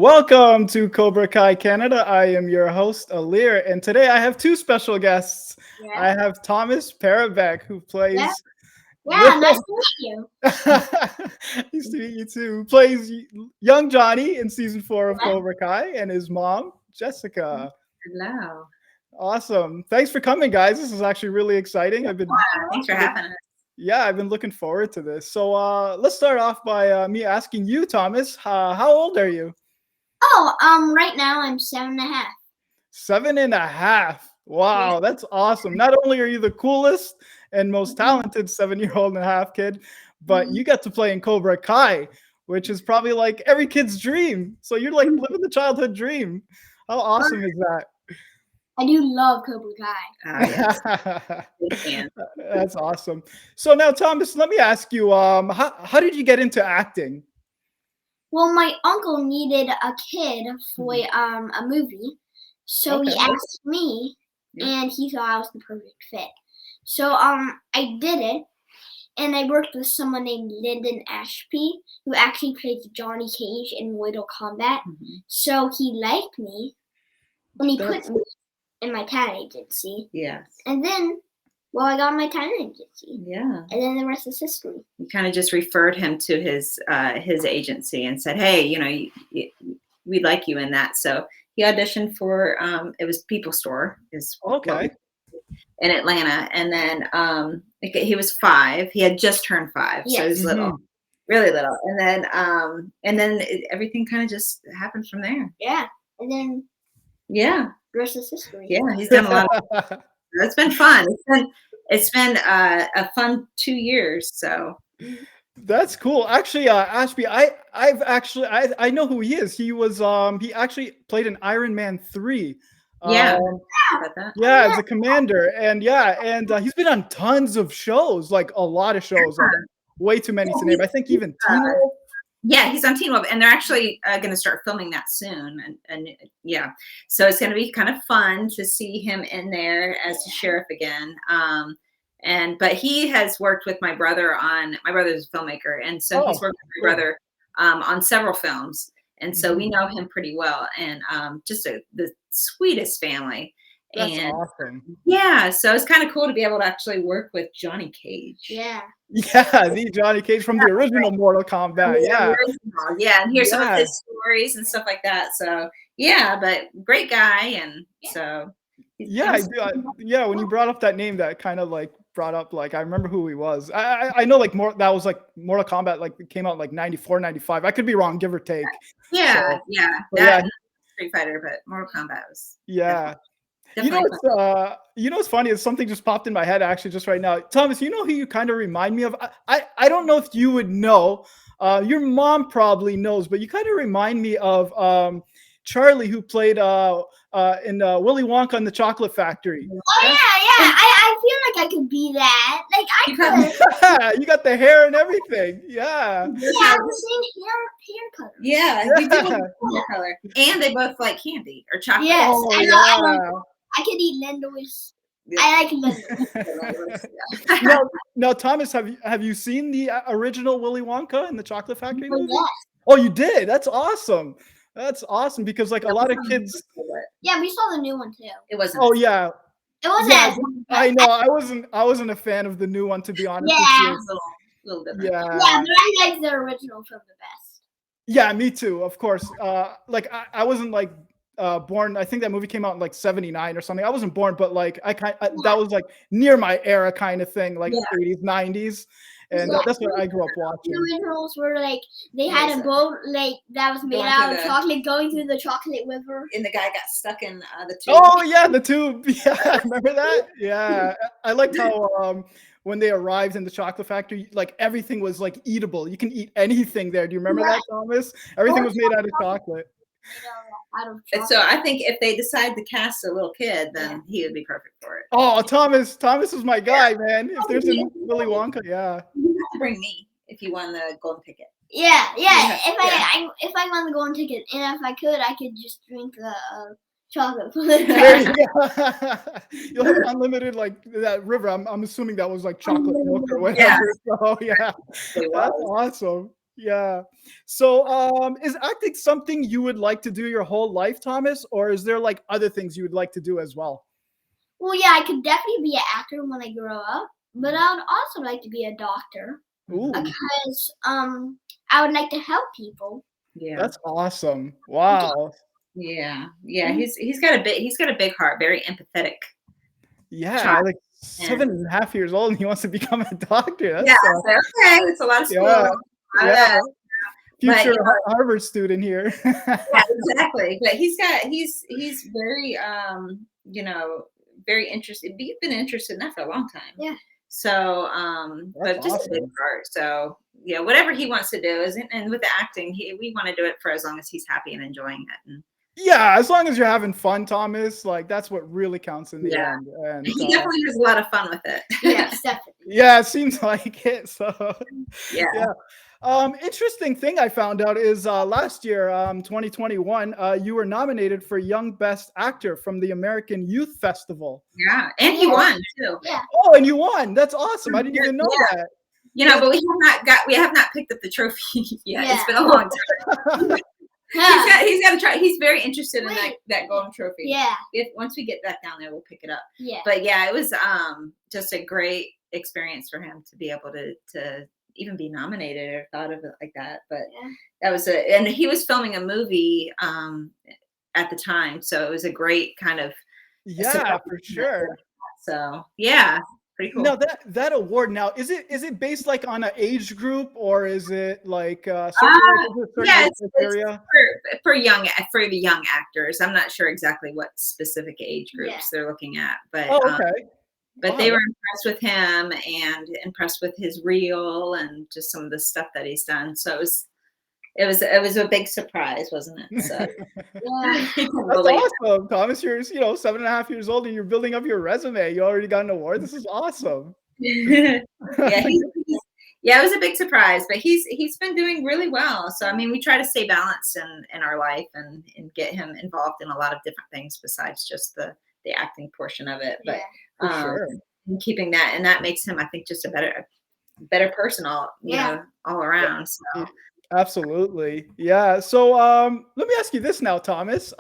Welcome to Cobra Kai Canada. I am your host, Alir, and today I have two special guests. I Yeah. have Thomas Parobek, who Yeah. plays Yeah. Nice little. to meet you. Nice to meet you too. Who plays young Johnny in season 4 of Yeah. Cobra Kai, and his mom, Jessica. Hello. Awesome. Thanks for coming, guys. This is actually really exciting. Thanks for having us. I've been looking forward to this. So let's start off by me asking you, Thomas, how old are you? Right now I'm 7.5. 7.5. Wow, that's awesome. Not only are you the coolest and most talented 7-year-old and a half kid, but you get to play in Cobra Kai, which is probably like every kid's dream. So you're like living the childhood dream. How awesome is that? I do love Cobra Kai. Yes. Big fan. That's awesome. So now, Thomas, let me ask you, how did you get into acting? Well, my uncle needed a kid for a movie, so he Okay. asked me, Yeah. and he thought I was the perfect fit. So I did it, and I worked with someone named Lyndon Ashby, who actually plays Johnny Cage in Mortal Kombat. Mhm. So he liked me, and he That's- put me in my talent agency. Yes. And then, well, I got my talent agency, Yeah. and then the rest is history. You kind of just referred him to his agency and said, "Hey, we'd like you in that." So he auditioned for it was People Store is Okay. in Atlanta, and then he was 5. He had just turned 5, so he was Yes. little, really little. And then everything kind of just happened from there. Yeah, and then Yeah, the rest is history. yeah. He's done a lot. It's been fun. It's been a fun 2 years. So That's cool. Actually, Ashby, I know who he is. He was he actually played in Iron Man 3. yeah, Um, about that. yeah, as a commander, and he's been on tons of shows, like a lot of shows, like way too many to name. I think even Teen Wolf. Yeah, he's on Teen Wolf, and they're actually going to start filming that soon. And yeah, so it's going to be kind of fun to see him in there as the sheriff again. But he has worked with my brother on. My brother's a filmmaker, and so he's worked with my brother on several films, and so we know him pretty well. And just the sweetest family. That's And awesome. yeah, so it's kind of cool to be able to actually work with Johnny Cage. Yeah. Yeah, the Johnny Cage from the original Mortal Kombat. Yeah. Yeah, and hear some of Yeah. his stories and stuff like that. So yeah, but great guy, and so Yeah, I do. Yeah, when you brought up that name, that kind of like brought up like I remember who he was. I know like that was like Mortal Kombat, like it came out like 94, 95. I could be wrong, give or take. yeah, So, yeah, but that yeah, Street Fighter, but Mortal Kombat was yeah. definitely fun. You know what's funny is something just popped in my head actually just right now. Thomas, you know who you kind of remind me of? I don't know if you would know. Your mom probably knows, but you kind of remind me of Charlie, who played in Willy Wonka and the Chocolate Factory. Oh yeah. I feel like I could be that. Like I You could. probably- You got the hair and everything. Yeah. Yeah, the same hair color. Yeah, you do have a color, and they both like candy or chocolate. Yes, Oh, I know. I could eat Linda's. Yeah. I like Linda's. Now, Thomas, have you seen the original Willy Wonka and the Chocolate Factory movie? Yes. Oh, you did. That's awesome. That's awesome because like a lot of kids. Yeah, we saw the new one too. It wasn't. Oh yeah, It wasn't. yeah. as good. I know. I wasn't a fan of the new one, to be honest. Yeah. It was a little different. Yeah. Yeah, but I like the original film the best. Yeah, me too. Of course. Like I wasn't like born. I think that movie came out in like 79 or something. I wasn't born, but like that was like near my era kind of thing, like 80s, 90s, and that's what I grew up watching. The originals were like they had a boat like that was made Going out through of the- chocolate going through the chocolate river. And the guy got stuck in the tube. Oh yeah, the tube. Yeah, remember that? Yeah, I liked how when they arrived in the chocolate factory, like everything was like eatable. You can eat anything there. Do you remember that, Thomas? Everything was made out of chocolate. Out of And chocolate. so I think if they decide to cast a little kid, then he would be perfect for it. Oh, Thomas is my guy, man. If there's a Willy Wonka, yeah. You have to bring me if you won the golden ticket. Yeah. Yeah, If I won the golden ticket, and if I could just drink the chocolate. There you go. You'll have unlimited like that river. I'm assuming that was like chocolate milk or whatever. Yeah. So yeah, They that's was. awesome. Yeah. So, is acting something you would like to do your whole life, Thomas, or is there like other things you would like to do as well? Well, yeah, I could definitely be an actor when I grow up, but I would also like to be a doctor Ooh, because I would like to help people. Yeah. that's awesome. Wow. Yeah. Yeah. He's got a big heart, very empathetic. Yeah, Child. like 7.5 years old and he wants to become a doctor. That's Yeah. So, okay. It's a lot of school. yeah, A lot of yeah. that. But, Future you know, Harvard student here. yeah, exactly. But he's very you know, very interested. You've been interested in that for a long time. Yeah. So That's but just a big awesome. heart. So yeah, whatever he wants to do is, and with the acting, we want to do it for as long as he's happy and enjoying it. And Yeah, as long as you're having fun, Thomas, like that's what really counts in the yeah, end. And he definitely has a lot of fun with it. Yes, definitely. yeah, it seems like it. So Yeah. yeah. Interesting thing I found out is last year, 2021, you were nominated for Young Best Actor from the American Youth Festival. Yeah. And he Yeah. won too. Yeah. Oh, and you won. That's awesome. I didn't even know Yeah. that. You know, but we have not picked up the trophy yet. It's been a long time. Yeah. He's got to try. He's very interested in Wait. that golden trophy. Yeah. Once we get that down there, we'll pick it up. Yeah. But yeah, it was just a great experience for him to be able to even be nominated or thought of it like that. But Yeah. that was and he was filming a movie at the time, so it was a great kind of Yeah, surprise. for sure. So yeah, pretty cool. Now that award now is it based like on an age group or is it like certain yeah, it's criteria? for the young actors. I'm not sure exactly what specific age groups Yeah. they're looking at, but Oh, okay. but Wow, they were impressed with him and impressed with his reel and just some of the stuff that he's done. So it was a big surprise, wasn't it? So Yeah. he can That's relate. awesome, Thomas. You're 7.5 years old and you're building up your resume. You already got an award. This is awesome. Yeah, yeah, it was a big surprise, but he's been doing really well. So I mean, we try to stay balanced in our life and get him involved in a lot of different things besides just the acting portion of it. But For sure. and keeping that, and that makes him, I think, just a better person all around. So Absolutely. Yeah. So let me ask you this now, Thomas.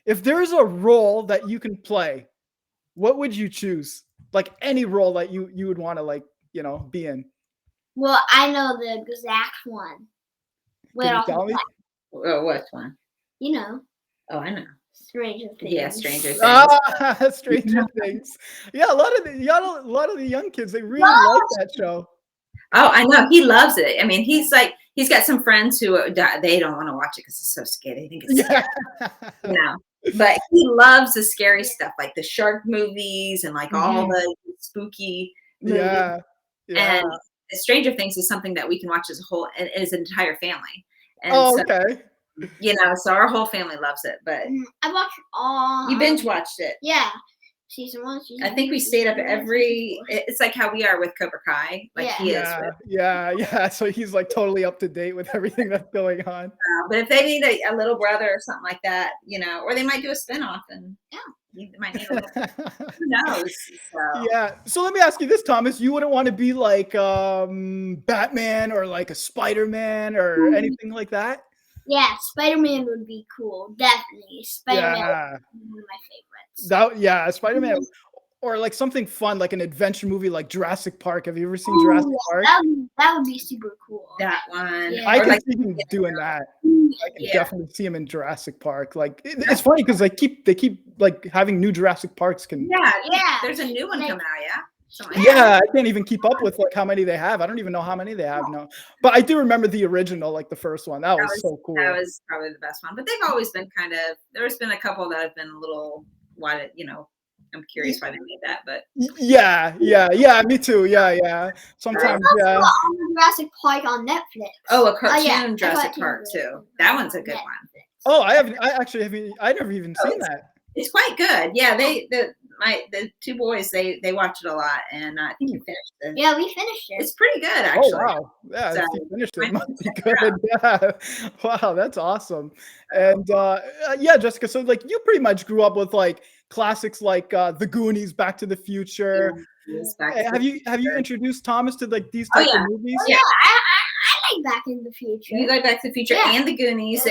If there's a role that you can play, what would you choose? Like any role that you would want to be in. Well, I know the exact one. Can you tell me? oh, which one? You know, Oh, I know. Stranger Things. Yeah, Stranger Things. Stranger Things. Yeah, a lot of the young kids, they really like that show. Oh, I know. He loves it. I mean, he's got some friends who they don't want to watch it because it's so scary. They think it's scary. But he loves the scary stuff, like the shark movies and like all the spooky movies. Yeah. And Stranger Things is something that we can watch as a whole and as an entire family. And okay. So our whole family loves it. But I watched all. you binge watched it. Yeah. Season 1, season I think we stayed up it's like how we are with Cobra Kai. Like he is. Yeah. So he's like totally up to date with everything that's going on. But if they need a little brother or something like that, or they might do a spinoff and you might need a little, who knows? So. Yeah. So let me ask you this, Thomas. You wouldn't want to be like Batman or like a Spider-Man or anything like that? Yeah, Spider-Man would be cool. Definitely. Spider-Man would be one of my favorites. Spider-Man. Or like something fun, like an adventure movie like Jurassic Park. Have you ever seen Jurassic Park? That would be super cool. That one. Yeah. I can see him doing that. I can definitely see him in Jurassic Park. Like it's funny because they keep like having new Jurassic Parks. There's a new one coming out. I can't even keep up with like how many they have. I don't even know how many they have now. But I do remember the original, like the first one. That was so cool. That was probably the best one. But they've always been there's been a couple that have been a little I'm curious why they made that, but yeah, me too. Yeah. Sometimes Jurassic Park on Netflix. Oh, a cartoon Jurassic Park too. That one's a good one. Oh, I never even seen that. It's quite good. Yeah, the two boys they watch it a lot, and I think you finished it. Yeah, we finished it. It's pretty good, actually. Oh wow, yeah, if you finished it, must be good. Yeah, wow, that's awesome. And Jessica, so like you pretty much grew up with like classics like The Goonies, Back to the Future. Have you introduced Thomas to like these types of movies? Yeah, I like Back in the Future. You like Back to the Future and the Goonies.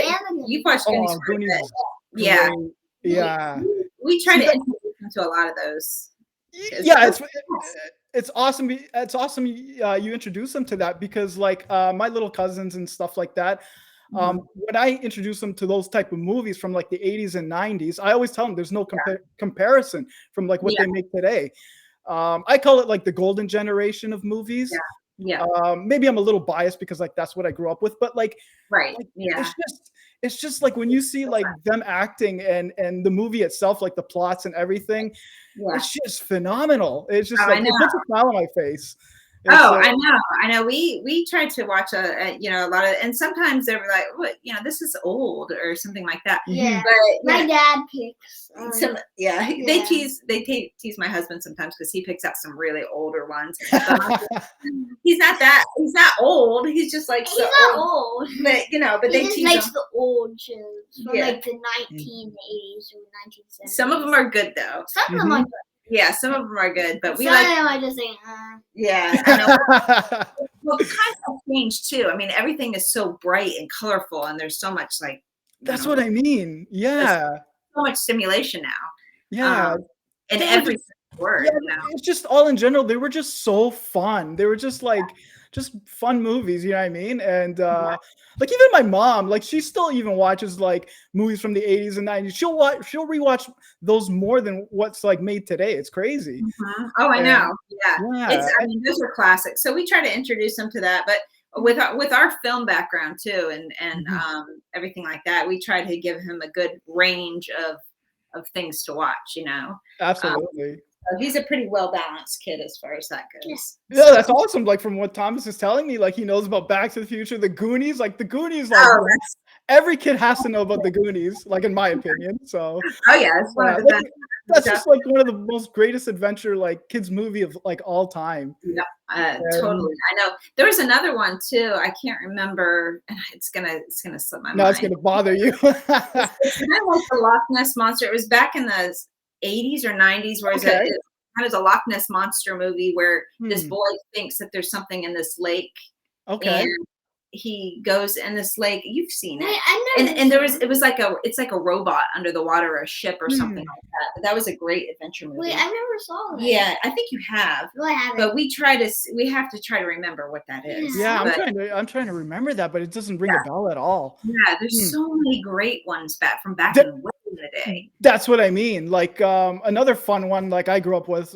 You've watched Goonies. Oh, Goonies is Yeah. great. Yeah. We try to introduce them to a lot of those. Yeah, it's awesome. It's awesome you introduce them to that because like my little cousins and stuff like that. When I introduce them to those type of movies from like the 80s and 90s, I always tell them there's no comparison from like what they make today. I call it like the golden generation of movies. Maybe I'm a little biased because like that's what I grew up with, but like it's just like when you see like them acting and the movie itself, like the plots and everything, it's just phenomenal. It's just like it puts a smile on my face. I know. We tried to watch a lot of, and sometimes they were like, "What? This is old" or something like that. Yeah, but my dad picks some. They tease my husband sometimes because he picks out some really older ones. He's not old. He's just like he's not old. But but he they just tease likes him. the old shows from like the 1980s or 1970s. Some of them are good though. Some of them are good. Yeah, some of them are good, but we some like. Some of them I just think, Yeah, I know. Well, the kinds have changed too. I mean, everything is so bright and colorful, and there's so much like. That's what I mean. Yeah. So much stimulation now. Yeah. And every word. It's just all in general. They were just so fun. They were just like just fun movies. You know what I mean? And like even my mom, like she still even watches like movies from the 80s and 90s. She'll rewatch those more than what's like made today. It's crazy. Oh, I know. Yeah. I mean, those are classics. So we try to introduce them to that, but with our film background too, and everything like that, we try to give him a good range of things to watch. Absolutely. He's a pretty well balanced kid as far as that goes. Yeah, that's awesome. Like from what Thomas is telling me, like he knows about Back to the Future, the Goonies, like every kid has to know about the Goonies, like in my opinion. So it's one of the best. That's just like one of the most greatest adventure like kids movie of like all time. Yeah, totally. I know there was another one too. I can't remember. It's gonna slip my mind. No, it's gonna bother you. It's kind of like the Loch Ness Monster. It was back in the 80s or 90s, where it's kind of a Loch Ness Monster movie where this boy thinks that there's something in this lake. And he goes in this lake. You've seen it. And it's like a robot under the water or a ship or something like that. But that was a great adventure movie. Wait, I never saw it. Yeah, I think you have. No, I haven't. But we have to try to remember what that is. Yeah, I'm trying to remember that, but it doesn't ring a bell at all. Yeah, there's so many great ones back in the day. That's what I mean. Like another fun one, like I grew up with,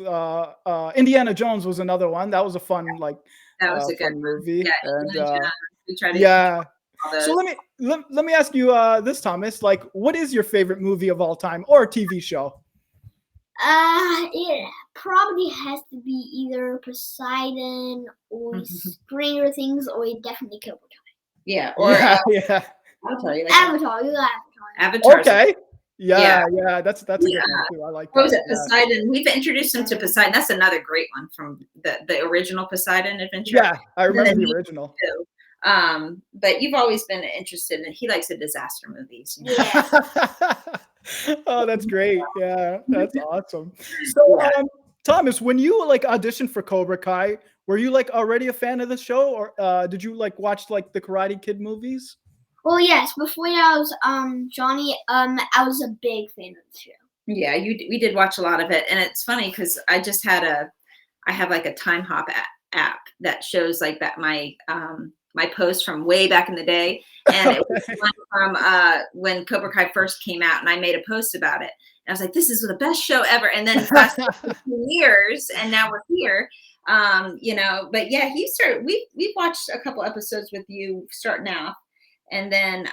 Indiana Jones was another one. That was a fun that was a good movie. Yeah, and, we try to so let me ask you this, Thomas. Like, what is your favorite movie of all time or TV show? It probably has to be either Poseidon or Stranger Things, or definitely Cobra Kai. Yeah, or I'll tell you. Avatar. You got Avatar. Okay. Yeah, that's a good one too. I like that. What was it? Poseidon. We've introduced him to Poseidon. That's another great one from the original Poseidon adventure. Yeah, I remember the original. Too. But you've always been interested in. He likes the disaster movies. Oh, that's great. Yeah, that's awesome. So, Thomas, when you auditioned for Cobra Kai, were you already a fan of the show, or did you watch the Karate Kid movies? Well, yes. Before I was Johnny, I was a big fan of the show. Yeah, we did watch a lot of it, and it's funny because I have a time hop app that shows my post from way back in the day, and it was one from when Cobra Kai first came out, and I made a post about it. And I was like, "This is the best show ever!" And then fast 2 years, and now we're here. But yeah, we've watched a couple episodes with you starting out. And then,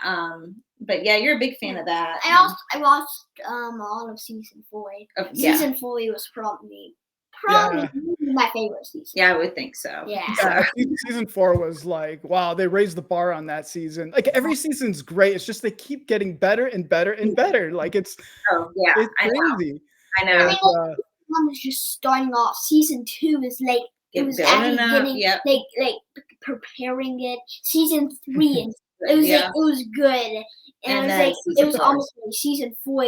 but yeah, you're a big fan of that. I watched all of season 4. Season 4 was probably my favorite season. Yeah, I would think so. Yeah. Season 4 was wow, they raised the bar on that season. Every season's great. It's just they keep getting better and better and better. It's crazy. I know. I mean, one was just starting off. Season 2 is it was actually getting preparing it. Season 3 is. It was good, And then it was almost like season 4.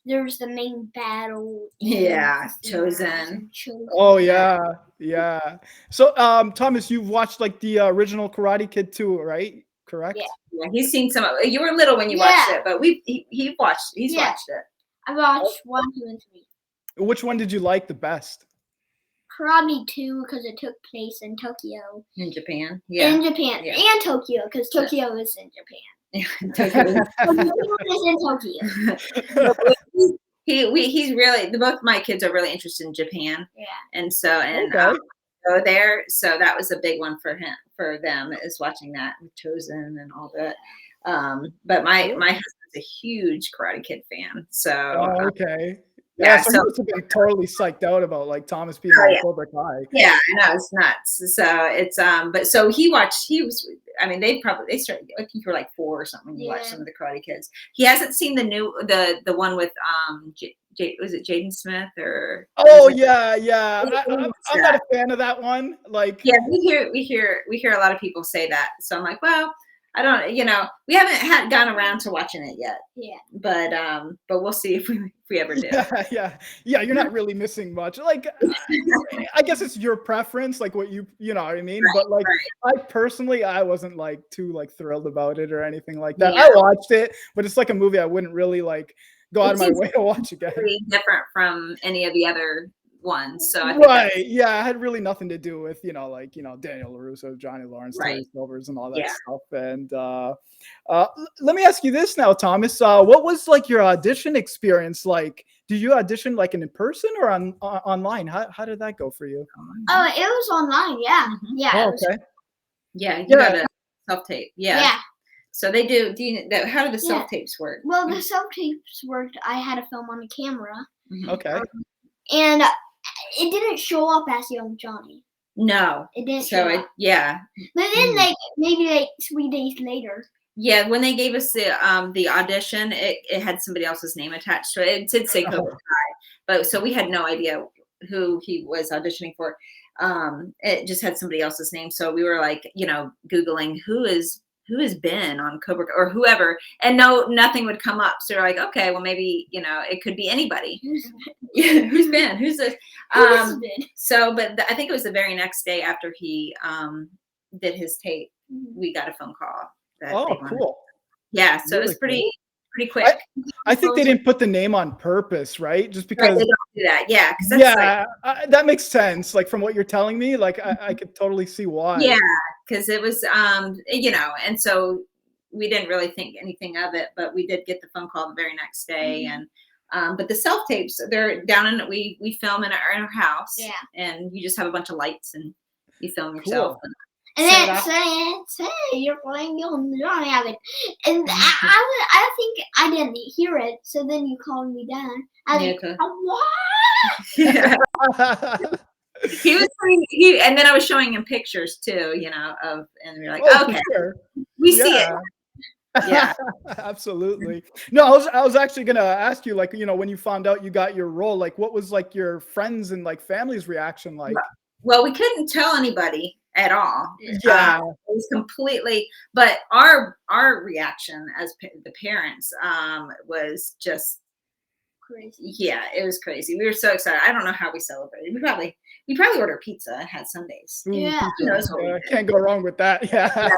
There's the main battle. Yeah, Chozen. Oh yeah. So Thomas, you've watched like the original Karate Kid too, right? Correct? Yeah, he's seen some of it. You were little when you watched it, but he's watched it. I watched 1, 2, and 3. Which one did you like the best? Karate 2 because it took place in Tokyo. In Japan. In Japan. And Tokyo because Tokyo is in Japan. Tokyo is in Tokyo. He's really, both my kids are really interested in Japan. Yeah. And so, go there. So that was a big one for them is watching that with Chozen and all that. But my husband's a huge Karate Kid fan. So okay. Yeah, so he must have been totally psyched out about like Thomas being on Cobra Kai. Yeah, I know, it's nuts. So it's but so they started, I think you were like 4 or something when you watched some of the Karate Kids. He hasn't seen the new the one with was it Jaden Smith or yeah. I'm not a fan of that one. Like we hear a lot of people say that. So I'm like, well, I don't, we haven't gone around to watching it yet. Yeah. But we'll see if we ever do. Yeah. You're not really missing much. Like, I guess it's your preference, like what you know what I mean. But like, I personally, I wasn't like too like thrilled about it or anything like that. I watched it, but it's like a movie I wouldn't really like go out of my way to watch again. Really different from any of the other ones. So I think it had really nothing to do with Daniel LaRusso, Johnny Lawrence, Terry Silvers, and all that stuff. And let me ask you this now, Thomas. What was like your audition experience like? Did you audition like in person or online? How did that go for you? Oh, it was online. Yeah, yeah. Okay. You got a self tape. Yeah. So they do. How do the self tapes work? Well, the self tapes worked. I had a film on the camera. Okay. And it didn't show up as young Johnny. No, it didn't. So But then maybe 3 days later. Yeah, when they gave us the audition, it had somebody else's name attached to it. It did say Cobra Kai, but so we had no idea who he was auditioning for. It just had somebody else's name, so we were like, Googling who has been on Cobra Kai or whoever, and nothing would come up. So we're like, okay, well maybe it could be anybody. Who's been? Who's this? So, but I think it was the very next day after he did his tape, we got a phone call. Cool. Yeah, so really it was pretty quick. I think they didn't put the name on purpose, right? Just because they don't do that. Yeah, because that makes sense. Like from what you're telling me, like I could totally see why. Yeah, because it was and so we didn't really think anything of it, but we did get the phone call the very next day. And but the self tapes, they're down in we film in our house. Yeah, and you just have a bunch of lights and you film yourself. Cool. And then say you're playing young Johnny Abbott. And I think I didn't hear it. So then you called me down. I was like, what? Yeah. He was and then I was showing him pictures too, and we're like, okay, sure. We see it. Yeah, absolutely. No, I was actually gonna ask you, like, when you found out you got your role, like, what was like your friends and like family's reaction like? Well, we couldn't tell anybody at all. Yeah, it was completely. But our reaction as the parents was just crazy. Yeah, it was crazy. We were so excited. I don't know how we celebrated. We probably ordered pizza and had sundaes. Yeah, can't go wrong with that. Yeah.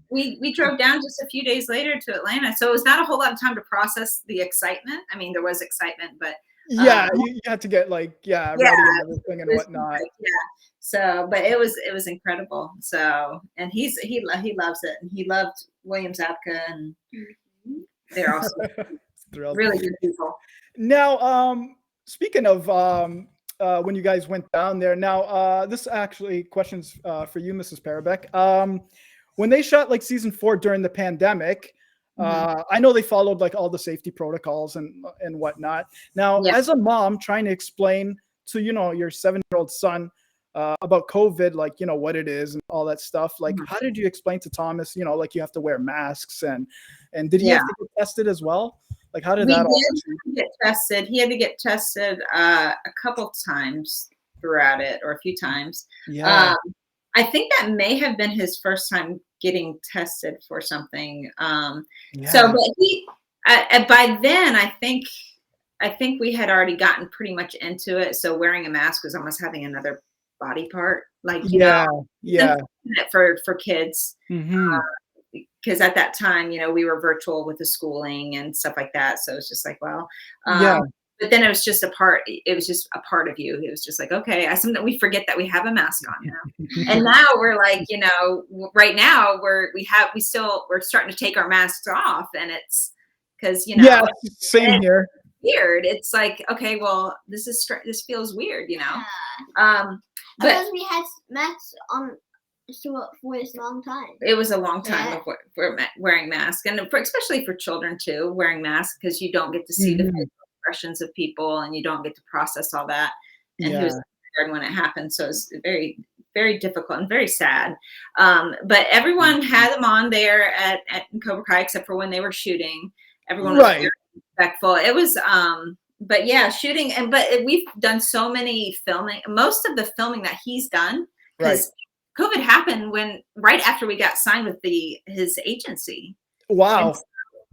We drove down just a few days later to Atlanta, so it was not a whole lot of time to process the excitement. I mean, there was excitement, but you had to get ready and everything and whatnot. So, but it was incredible. So, and he loves it, and he loved William Zabka, and they're also really good people. Now, speaking of when you guys went down there, now this actually questions for you, Mrs. Parobek. When they shot like season 4 during the pandemic. I know they followed like all the safety protocols and whatnot. Now, as a mom trying to explain to your 7-year-old son about COVID, like what it is and all that stuff, like how did you explain to Thomas, like you have to wear masks and did he have to get tested as well? Like how did that all get tested? He had to get tested a couple times throughout it, or a few times. I think that may have been his first time getting tested for something. Yeah. So, but by then, I think we had already gotten pretty much into it. So wearing a mask was almost having another body part, like, yeah. for kids. Mm-hmm. Because at that time, we were virtual with the schooling and stuff like that. So it's just like, well, Yeah. but then it was just a part of you. It was just like, okay, sometimes we forget that we have a mask on, and now we're like, right now we're starting to take our masks off, and it's because, Yeah, same here. Weird. It's like, okay, well, this feels weird, Yeah. but Because we had masks on for this long time. it was a long time of wearing masks, and especially for children too, wearing masks, because you don't get to see the facial expressions of people, and you don't get to process all that, and who's scared when it happens. So it's very, very difficult and very sad. But everyone had them on there at Cobra Kai, except for when they were shooting. Everyone was very respectful. It was but yeah, shooting, but we've done so many filming. Most of the filming that he's done, because COVID happened right after we got signed with his agency. Wow. So,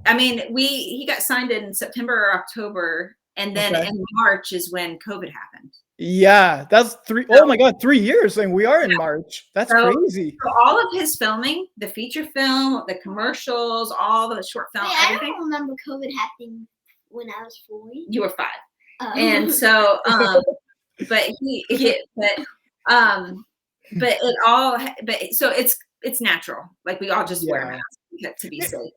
I mean, he got signed in September or October, and then in March is when COVID happened. Yeah, that's 3. Oh my God, 3 years, and we are in March. That's crazy. So all of his filming, the feature film, the commercials, all the short film, everything. I don't remember COVID happening when I was 4. You were 5, and so, so it's natural. Like, we all just wear masks to be safe.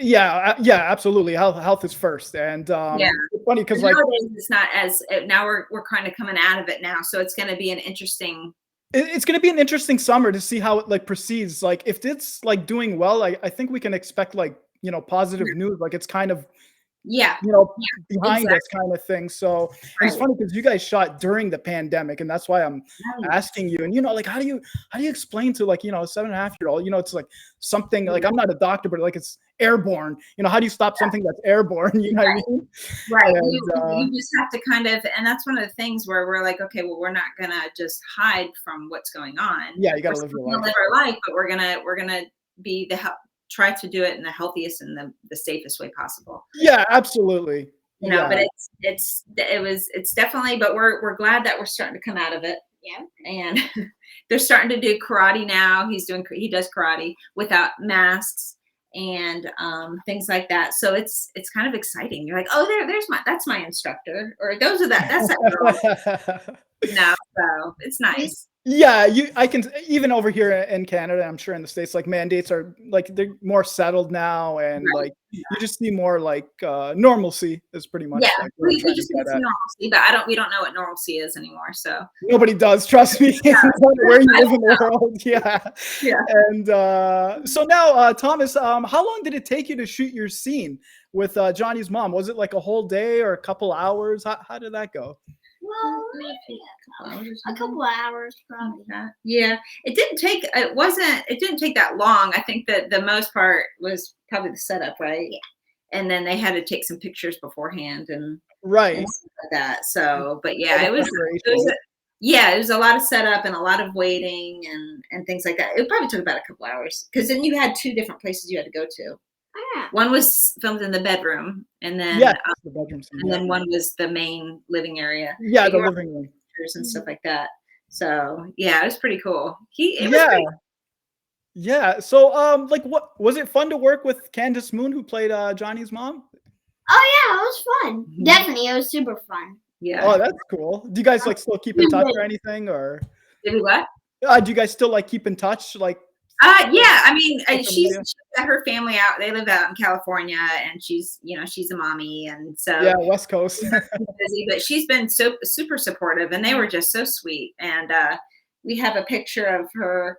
Yeah, absolutely. Health is first, and it's funny because nowadays it's not as now we're kind of coming out of it now, so it's going to be an interesting. It's going to be an interesting summer to see how it proceeds. Like, if it's doing well, I think we can expect positive news. Like, it's kind of behind us kind of thing. So it's funny because you guys shot during the pandemic, and that's why I'm asking you. And how do you explain to a 7.5-year-old, it's like something like, I'm not a doctor, but it's airborne. How do you stop something that's airborne? You know what I mean? Right. And, you just have to kind of, and that's one of the things where we're like, okay, well, we're not gonna just hide from what's going on. Yeah, you gotta live your life. Live our life, but we're gonna be try to do it in the healthiest and the safest way possible. Yeah, absolutely. But it's definitely, but we're glad that we're starting to come out of it. Yeah. And they're starting to do karate now. He does karate without masks and things like that. So it's kind of exciting. You're like, oh, that's my instructor, or that's that girl. So it's nice. Yeah, I can, even over here in Canada, I'm sure in the States, mandates are they're more settled now, and you just see more normalcy is pretty much. Yeah, we just see normalcy, but we don't know what normalcy is anymore. So nobody does, trust me. Where you live in the world, yeah. And so now, Thomas, how long did it take you to shoot your scene with Johnny's mom? Was it a whole day or a couple hours? How did that go? Well, maybe a couple of hours, probably. Yeah, it didn't take that long. I think that the most part was probably the setup, right? Yeah. And then they had to take some pictures beforehand and and stuff like that. So, but yeah, it was a lot of setup and a lot of waiting and things like that. It probably took about a couple hours, because then you had 2 different places you had to go to. Yeah. One was filmed in the bedroom, and then the bedroom scene, and then one was the main living area. Yeah, the living room and stuff like that. So yeah, it was pretty cool. Yeah. So what was it fun to work with Candace Moon, who played Johnny's mom? Oh yeah, it was fun. Definitely, it was super fun. Yeah. Oh, that's cool. Do you guys still keep in touch or anything, or? Did we what? Do you guys still keep in touch? Yeah, I mean, she's got her family out. They live out in California, and she's a mommy, and so West Coast. busy, but she's been so super supportive, and they were just so sweet. And we have a picture of her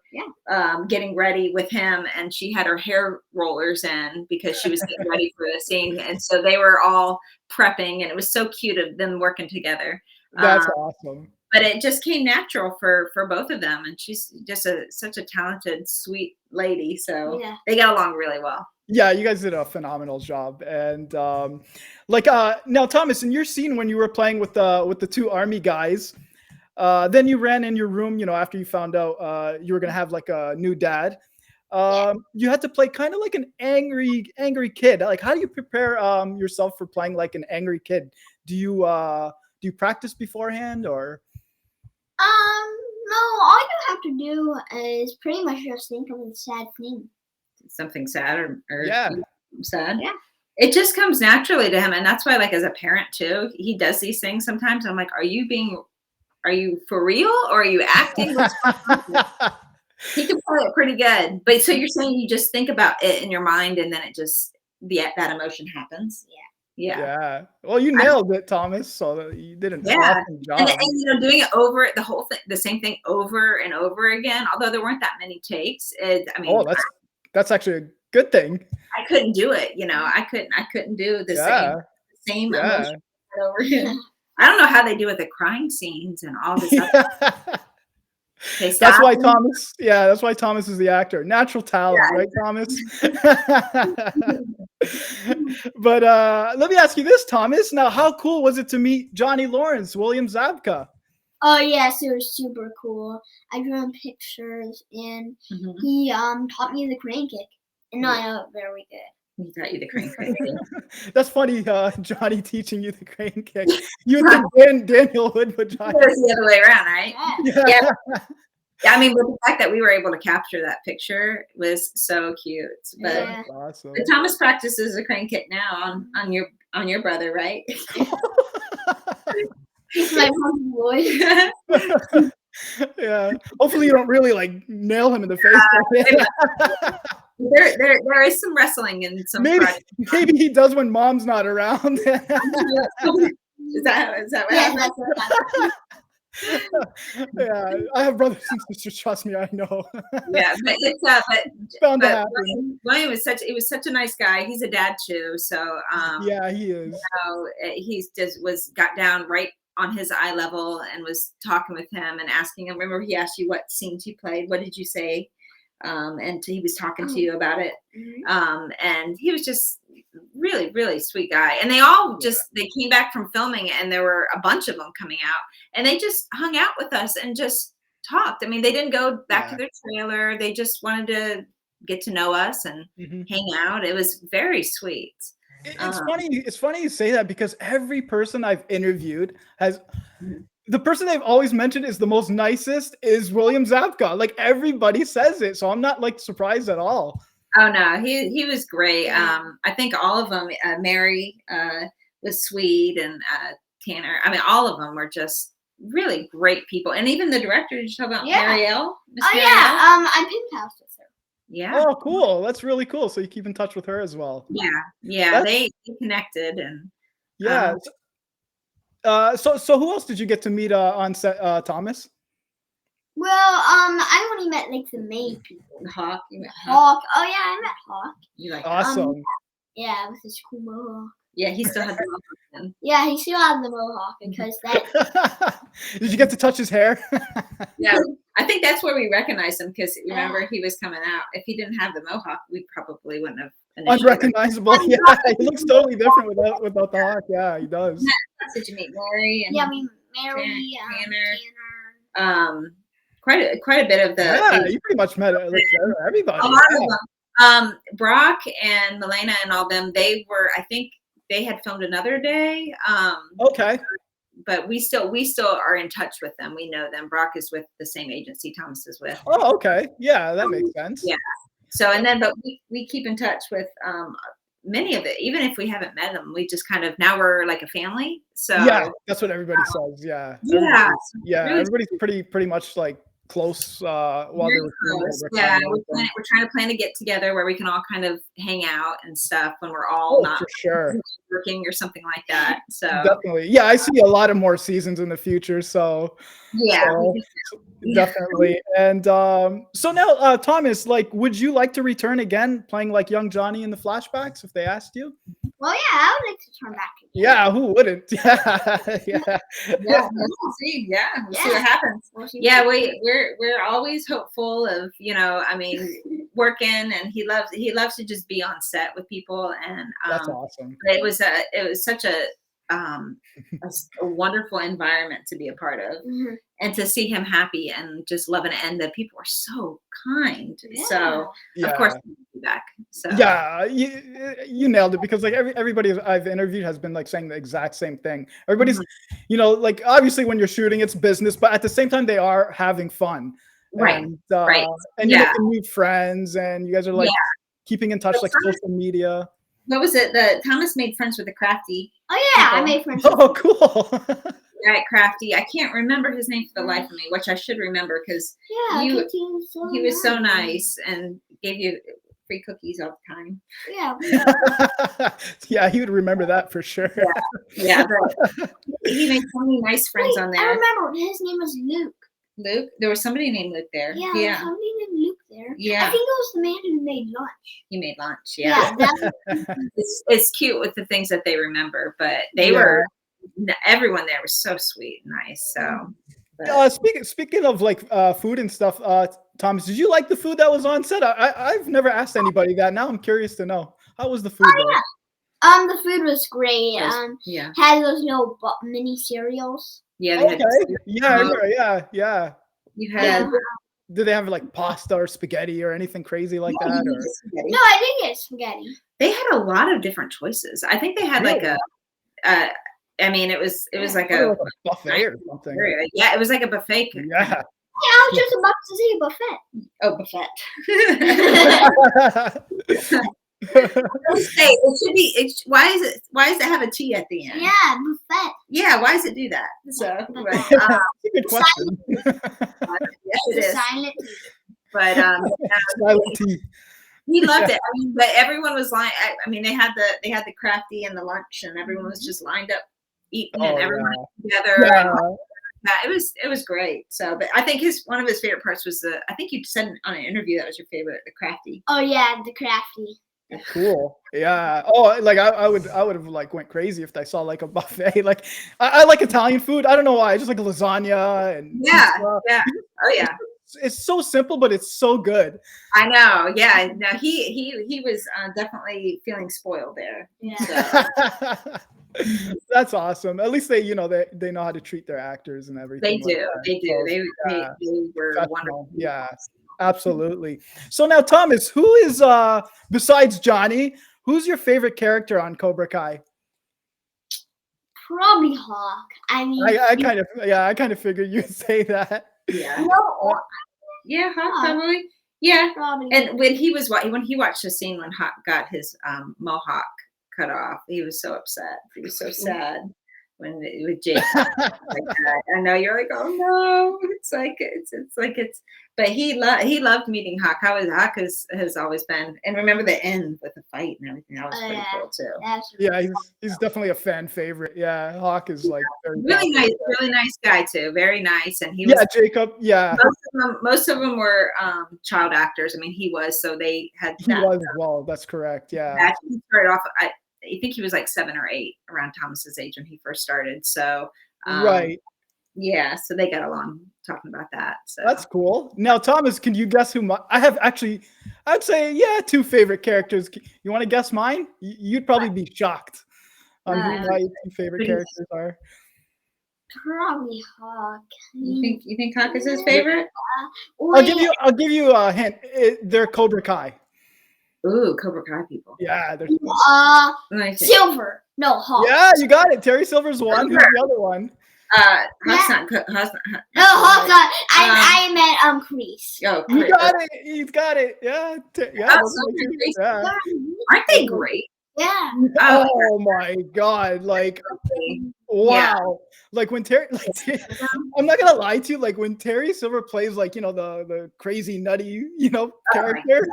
getting ready with him, and she had her hair rollers in because she was getting ready for the scene, and so they were all prepping, and it was so cute of them working together. That's awesome. But it just came natural for both of them, and she's just such a talented, sweet lady. So they got along really well. Yeah, you guys did a phenomenal job. And now, Thomas, in your scene when you were playing with the 2 army guys, then you ran in your room, after you found out you were gonna have a new dad. you had to play kind of like an angry kid. Like, how do you prepare yourself for playing like an angry kid? Do you practice beforehand or? No, all you have to do is pretty much just think of a sad thing. Something sad or Yeah. sad. Yeah. It just comes naturally to him. And that's why, like, as a parent too, he does these things sometimes. I'm like, are you for real or are you acting? He can play it pretty good. But so you're saying you just think about it in your mind and then it just, that emotion happens? Yeah. Yeah. Well, you nailed it, Thomas. So you did an awesome job. And you know, doing it over the whole thing, the same thing over and over again. Although there weren't that many takes. I mean, that's actually a good thing. I couldn't do it. You know, I couldn't do the same emotion over again. I don't know how they do with the crying scenes and all this other. That's why Thomas. Yeah, that's why Thomas is the actor. Natural talent, right, Thomas? But let me ask you this, Thomas. Now, how cool was it to meet Johnny Lawrence, William Zabka? Oh yes, it was super cool. I drew him pictures, and he taught me the crane kick, and I know it very good. He taught you the crane kick. That's funny, Johnny teaching you the crane kick. You think Daniel would, but Johnny. It was the other way around, right? Yeah. I mean, but the fact that we were able to capture that picture was so cute. But, awesome. But Thomas practices a crane kick now on your brother, right? He's my boy. Yeah. Hopefully you don't really like nail him in the face. There is some wrestling and some maybe he does when mom's not around. Is that what happened? Yeah, I have brothers and sisters. Trust me, I know. Yeah, but it's bound to happen. William was such a nice guy. He's a dad too, so yeah, he is. You know, he's got down right on his eye level and was talking with him and asking him. Remember, he asked you what scenes you played. What did you say? And he was talking to you about it. And he was just really, really sweet guy. And they all they came back from filming and there were a bunch of them coming out and they just hung out with us and just talked. I mean, they didn't go back to their trailer. They just wanted to get to know us and hang out. It was very sweet. It's funny. It's funny you say that because every person I've interviewed has the person they've always mentioned is the most nicest is William Zabka. Like everybody says it, so I'm not like surprised at all. Oh no, he was great. I think all of them. Mary was sweet, and Tanner. I mean, all of them were just really great people. And even the director. Did you talk about Marielle? I pen pals with her. Yeah. Oh, cool. That's really cool. So you keep in touch with her as well. Yeah. They connected and. Yeah. So who else did you get to meet on set, Thomas? Well, I only met like the main people. Hawk. You met Hawk. Oh yeah, I met Hawk. You like awesome. Yeah, with his cool mohawk. Yeah, he still had the mohawk then. Yeah, he still had the mohawk because that. Did you get to touch his hair? Yeah, I think that's where we recognized him because remember he was coming out. If he didn't have the mohawk, we probably wouldn't have. Unrecognizable. Yeah, he looks totally different without the hawk. Yeah, he does. Did you meet Mary? And Mary, Tanner. Quite a bit of the. Yeah, you pretty much met everybody. A lot of them. Brock and Milena and all them. They were. I think they had filmed another day. Okay. But we still are in touch with them. We know them. Brock is with the same agency Thomas is with. Oh, okay. Yeah, that makes sense. Yeah. So but we keep in touch with many of it. Even if we haven't met them, we just kind of now we're like a family. So yeah, that's what everybody says. Yeah. Everybody's pretty much like close while they're close. Yeah, we're trying to plan to get together where we can all kind of hang out and stuff when we're all not for sure working or something like that. So definitely, yeah, I see a lot of more seasons in the future. So definitely. And so now, Thomas, like, would you like to return again, playing like young Johnny in the flashbacks if they asked you? Well, yeah, I would like to turn back again. Yeah, who wouldn't? Yeah. We'll see. Yeah, we'll see what happens. We're always hopeful of, I mean, working, and he loves to just be on set with people, and that's awesome. It was such a a wonderful environment to be a part of, and to see him happy and just loving it, and the people are so kind. So Yeah. of course he'll be back. So Yeah, you nailed it, because like everybody I've interviewed has been like saying the exact same thing. Everybody's, like obviously when you're shooting, it's business, but at the same time they are having fun. Right. And, Right. And you're making new friends, and you guys are like keeping in touch, like social media. What was it? The Thomas made friends with the Crafty. Oh yeah, I made friends. Oh, cool. Right, Crafty. I can't remember his name for the life of me, which I should remember, because he was so nice and gave you free cookies all the time. Yeah. Yeah, he would remember that for sure. Yeah, but he made so many nice friends on there. I remember his name was Luke. Luke? There was somebody named Luke there. Yeah, there was somebody named Luke there. Yeah. I think it was the man who made lunch. He made lunch, yeah. It's cute with the things that they remember, but everyone there was so sweet and nice. So speaking of like food and stuff, Thomas, did you like the food that was on set? I've never asked anybody that. Now I'm curious to know, how was the food? The food was great. Had those little mini cereals. Yeah. Okay. Yeah. You had. Did they have like pasta or spaghetti or anything crazy like that? Or? No, I didn't get spaghetti. They had a lot of different choices. I think they had like I mean, it was like a buffet or something. Yeah, it was like a buffet. Yeah. I was just about to say buffet. Oh, buffet. It should be. Why does it have a T at the end? Yeah, buffet. Yeah, why does it do that? So, That's a good question. Yes, it is. Silent. But silent T. He loved it. I mean, but everyone was like, I mean, they had the crafty and the lunch, and everyone was just lined up eating, and everyone together. Yeah. It was great. So, but I think one of his favorite parts was I think you said on an interview that was your favorite, the crafty. Oh yeah, the crafty. Cool. Yeah. Oh, like I would have like went crazy if I saw like a buffet. Like I like Italian food. I don't know why. I just like lasagna and pizza. Yeah. Oh yeah. It's so simple, but it's so good. I know. Yeah. No, he was definitely feeling spoiled there. Yeah. So. That's awesome. At least they know how to treat their actors and everything. They do. They do. They were wonderful. Yeah. Absolutely. So now, Thomas, who is besides Johnny, who's your favorite character on Cobra Kai? Probably Hawk. I mean, I kind of figured you'd say that. Yeah. Yeah, Hawk probably. Yeah. Probably. And when he watched the scene when Hawk got his mohawk cut off, he was so upset. He was so sad with Jake. Like that. I know you're like, oh no, it's like it's. But he loved meeting Hawk. Hawk has always been, and remember the end with the fight and everything. That was pretty cool too. Yeah, he's definitely a fan favorite. Yeah, Hawk is like really nice guy too. Very nice, and he was. Yeah, Jacob. Yeah. Most of them were child actors. I mean, he was, so they had. He was as well. That's correct. Yeah. He started off. I think he was like 7 or 8, around Thomas's age when he first started. So. Right. Yeah, so they got along talking about that. So that's cool. Now, Thomas, can you guess who I have? Actually, I'd say 2 favorite characters. You want to guess mine? You'd probably be shocked on who my 2 favorite characters are. Probably Hawk. You think Hawk is his favorite? I'll give you a hint. They're Cobra Kai. Ooh, Cobra Kai people. Yeah, they're Silver. No, Hawk. Yeah, you got it. Terry Silver's one. Who's the other one? Hawk's not. No, Hawk's not. I meant Kreese. Oh, you got it. He's got it. Yeah. Aren't they great? Yeah. Oh my God! Like, wow! Yeah. Like when Terry, I'm not gonna lie to you. Like when Terry Silver plays, like the crazy nutty, character.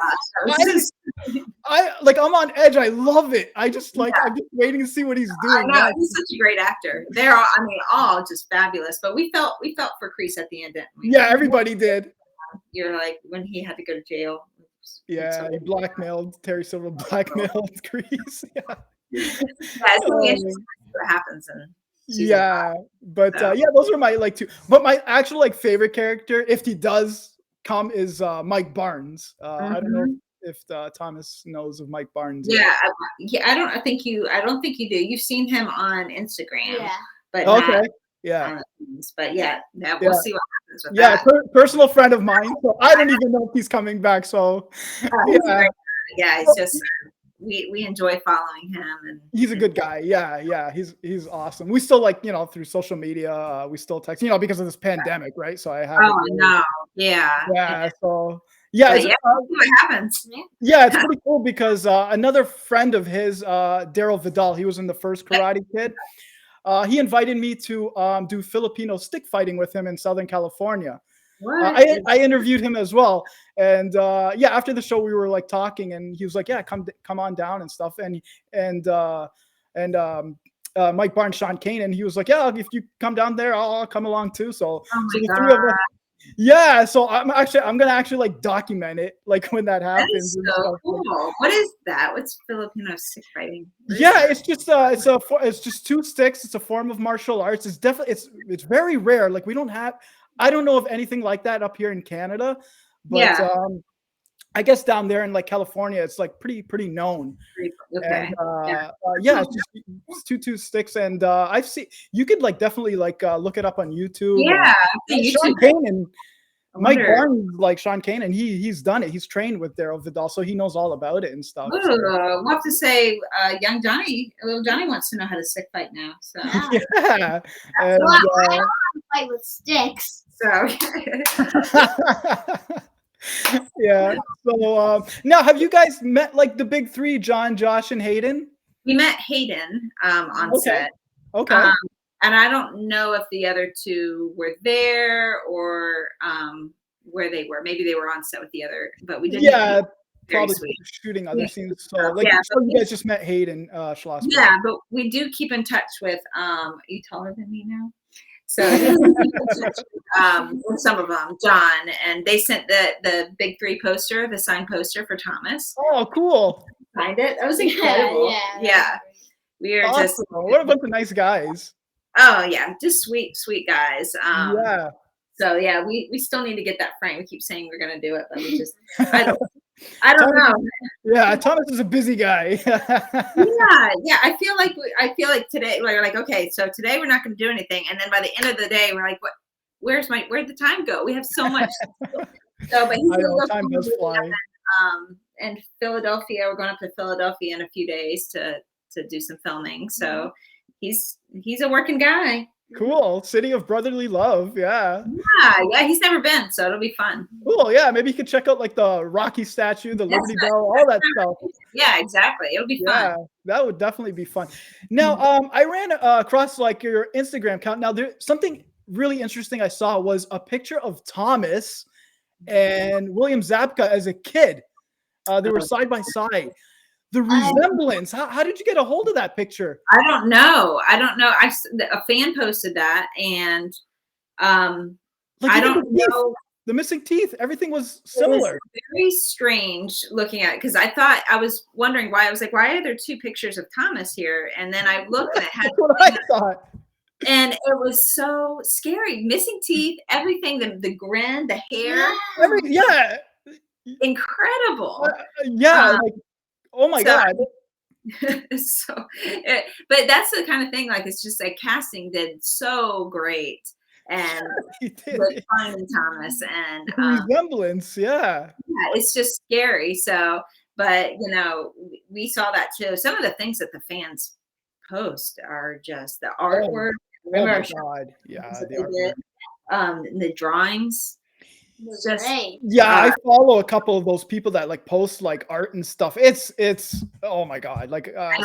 I'm on edge. I love it. I'm just waiting to see what he's doing. I know, he's such a great actor. They're all just fabulous. But we felt for Kreese at the end, didn't we? Yeah, everybody did. You're like when he had to go to jail. Yeah, he blackmailed Terry Silver. Blackmailed Kreese. Yeah. It's really interesting what happens in season 5. But those are my 2. But my actual favorite character, if he does come, is Mike Barnes. I don't know if Thomas knows of Mike Barnes. Yeah, I don't think you do. You've seen him on Instagram, Yeah. but Okay. not Yeah. on things. But yeah, we'll Yeah. see what happens with Yeah, that. personal friend of mine. So I don't even know if he's coming back. So yeah, It's just we enjoy following him, and he's a good guy. Yeah, he's awesome. We still like, through social media, we still text, because of this pandemic, right? So I have. oh no, yeah. Yeah. So yeah, But it's, yeah, we'll see what happens. yeah, it's pretty cool because another friend of his, Daryl Vidal, he was in the first Karate Kid. He invited me to do Filipino stick fighting with him in Southern California. I interviewed him as well, and yeah, after the show we were like talking, and he was like, "Yeah, come on down and stuff." And Mike Barnes, Sean Kane, and he was like, "Yeah, if you come down there, I'll come along too." So, Oh so my the three of us. God. Yeah, so I'm gonna actually like document it, like when that That happens. is and so stuff. cool. What is that? What's Filipino stick fighting? Yeah, it's just it's just two sticks. It's a form of martial arts. It's definitely it's very rare. Like we don't have. I don't know of anything like that up here in Canada, but Yeah. I guess down there in like California, it's like pretty known. Okay. And yeah, it's just two sticks, and I've seen you could like definitely like look it up on YouTube. Yeah, and Sean Kane and Mike Barnes, like Sean Kane, and he's done it. He's trained with Daryl Vidal, so he knows all about it and stuff. Ooh, we'll have to say, little Johnny wants to know how to stick fight now. So Yeah, and, Well, I don't want to fight with sticks. so yeah. So now, have you guys met like the big three, John, Josh, and Hayden? we met Hayden on set. Okay. And I don't know if the other two were there or where they were. Maybe they were on set with the other, but we didn't. Yeah, Very probably sweet. shooting other scenes. So Yeah, like, yeah, so you guys just met Hayden Schlossberg. Yeah, but we do keep in touch with. Are you taller than me now? So with some of them, John, and they sent the big three poster, the signed poster for Thomas. Oh, cool. Signed it. That was incredible. Yeah. We are Awesome. just What a bunch of nice guys. oh yeah, just sweet guys. Yeah. So yeah, we still need to get that frame. We keep saying we're gonna do it, but we just I don't know. Yeah, Thomas is a busy guy. Yeah. I feel like today we're like, okay, so today we're not gonna do anything, and then by the end of the day we're like, what? Where'd the time go? We have so much. So, but he's I know, time does fly. And Philadelphia, we're going up to Philadelphia in a few days to do some filming. So he's a working guy. Cool. City of brotherly love. Yeah. Yeah, he's never been, so it'll be fun. Cool. Yeah, maybe you could check out like the Rocky statue, the Liberty Bell, all that stuff. Yeah, exactly. It'll be fun. Yeah, that would definitely be fun. Now, I ran across like your Instagram account. Now, there's something really interesting I saw was a picture of Thomas and William Zabka as a kid. They were side by side. The resemblance. How did you get a hold of that picture? I don't know. A fan posted that, and Like, I don't know. The missing teeth. Everything was similar. It was very strange looking at it because I was wondering why. I was like, why are there two pictures of Thomas here? And then I looked and it had. That's what I thought. And it was so scary. Missing teeth, everything, the grin, the hair. Yeah. Incredible. Yeah. Like, oh my God. But that's the kind of thing, like, it's just like casting did so great. And with finding Thomas and resemblance. Yeah. It's just scary. So, but we saw that too. Some of the things that the fans post are just the artwork. Oh my God. Yeah. The drawings. Just, I follow a couple of those people that like post like art and stuff. It's oh my God. Like I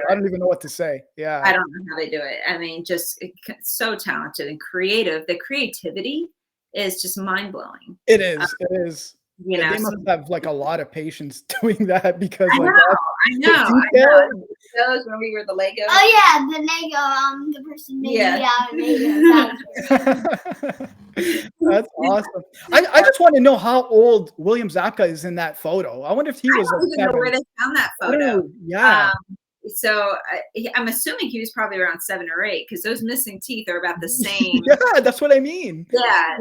don't even know what to say. Yeah. I don't know how they do it. I mean, just so talented and creative. The creativity is just mind blowing. It is. They must have like a lot of patience doing that because I know. Those when we were the Lego. Oh yeah, the Lego. The person made me out of Lego. That's awesome. I just want to know how old William Zabka is in that photo. I wonder if he was. I don't even know where they found that photo. Yeah. So I'm assuming he was probably around 7 or 8 because those missing teeth are about the same. Yeah, that's what I mean. Yeah,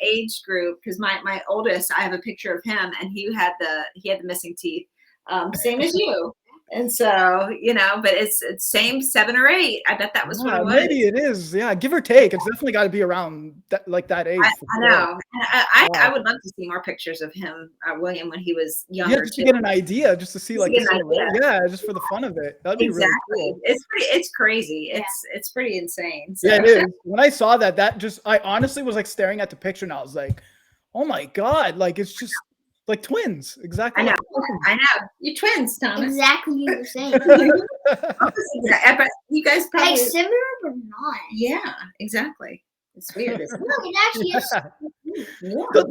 age group, because my oldest, I have a picture of him, and he had the missing teeth, same as you. And so, but it's same 7 or 8. I bet that was what it was. Maybe it is. Yeah, give or take. It's definitely got to be around that age. I know. I would love to see more pictures of him, William, when he was younger. Yeah, just to get an idea, just to see just for the fun of it. That'd be really cool. It's crazy. It's pretty insane. So. Yeah, it is. When I saw that I honestly was like staring at the picture, and I was like, oh my God, like it's just like twins. Exactly. I know. You're twins, Thomas. Exactly the same. But you guys probably like similar but not. Yeah, exactly. It's weird. Isn't it? No, it actually is.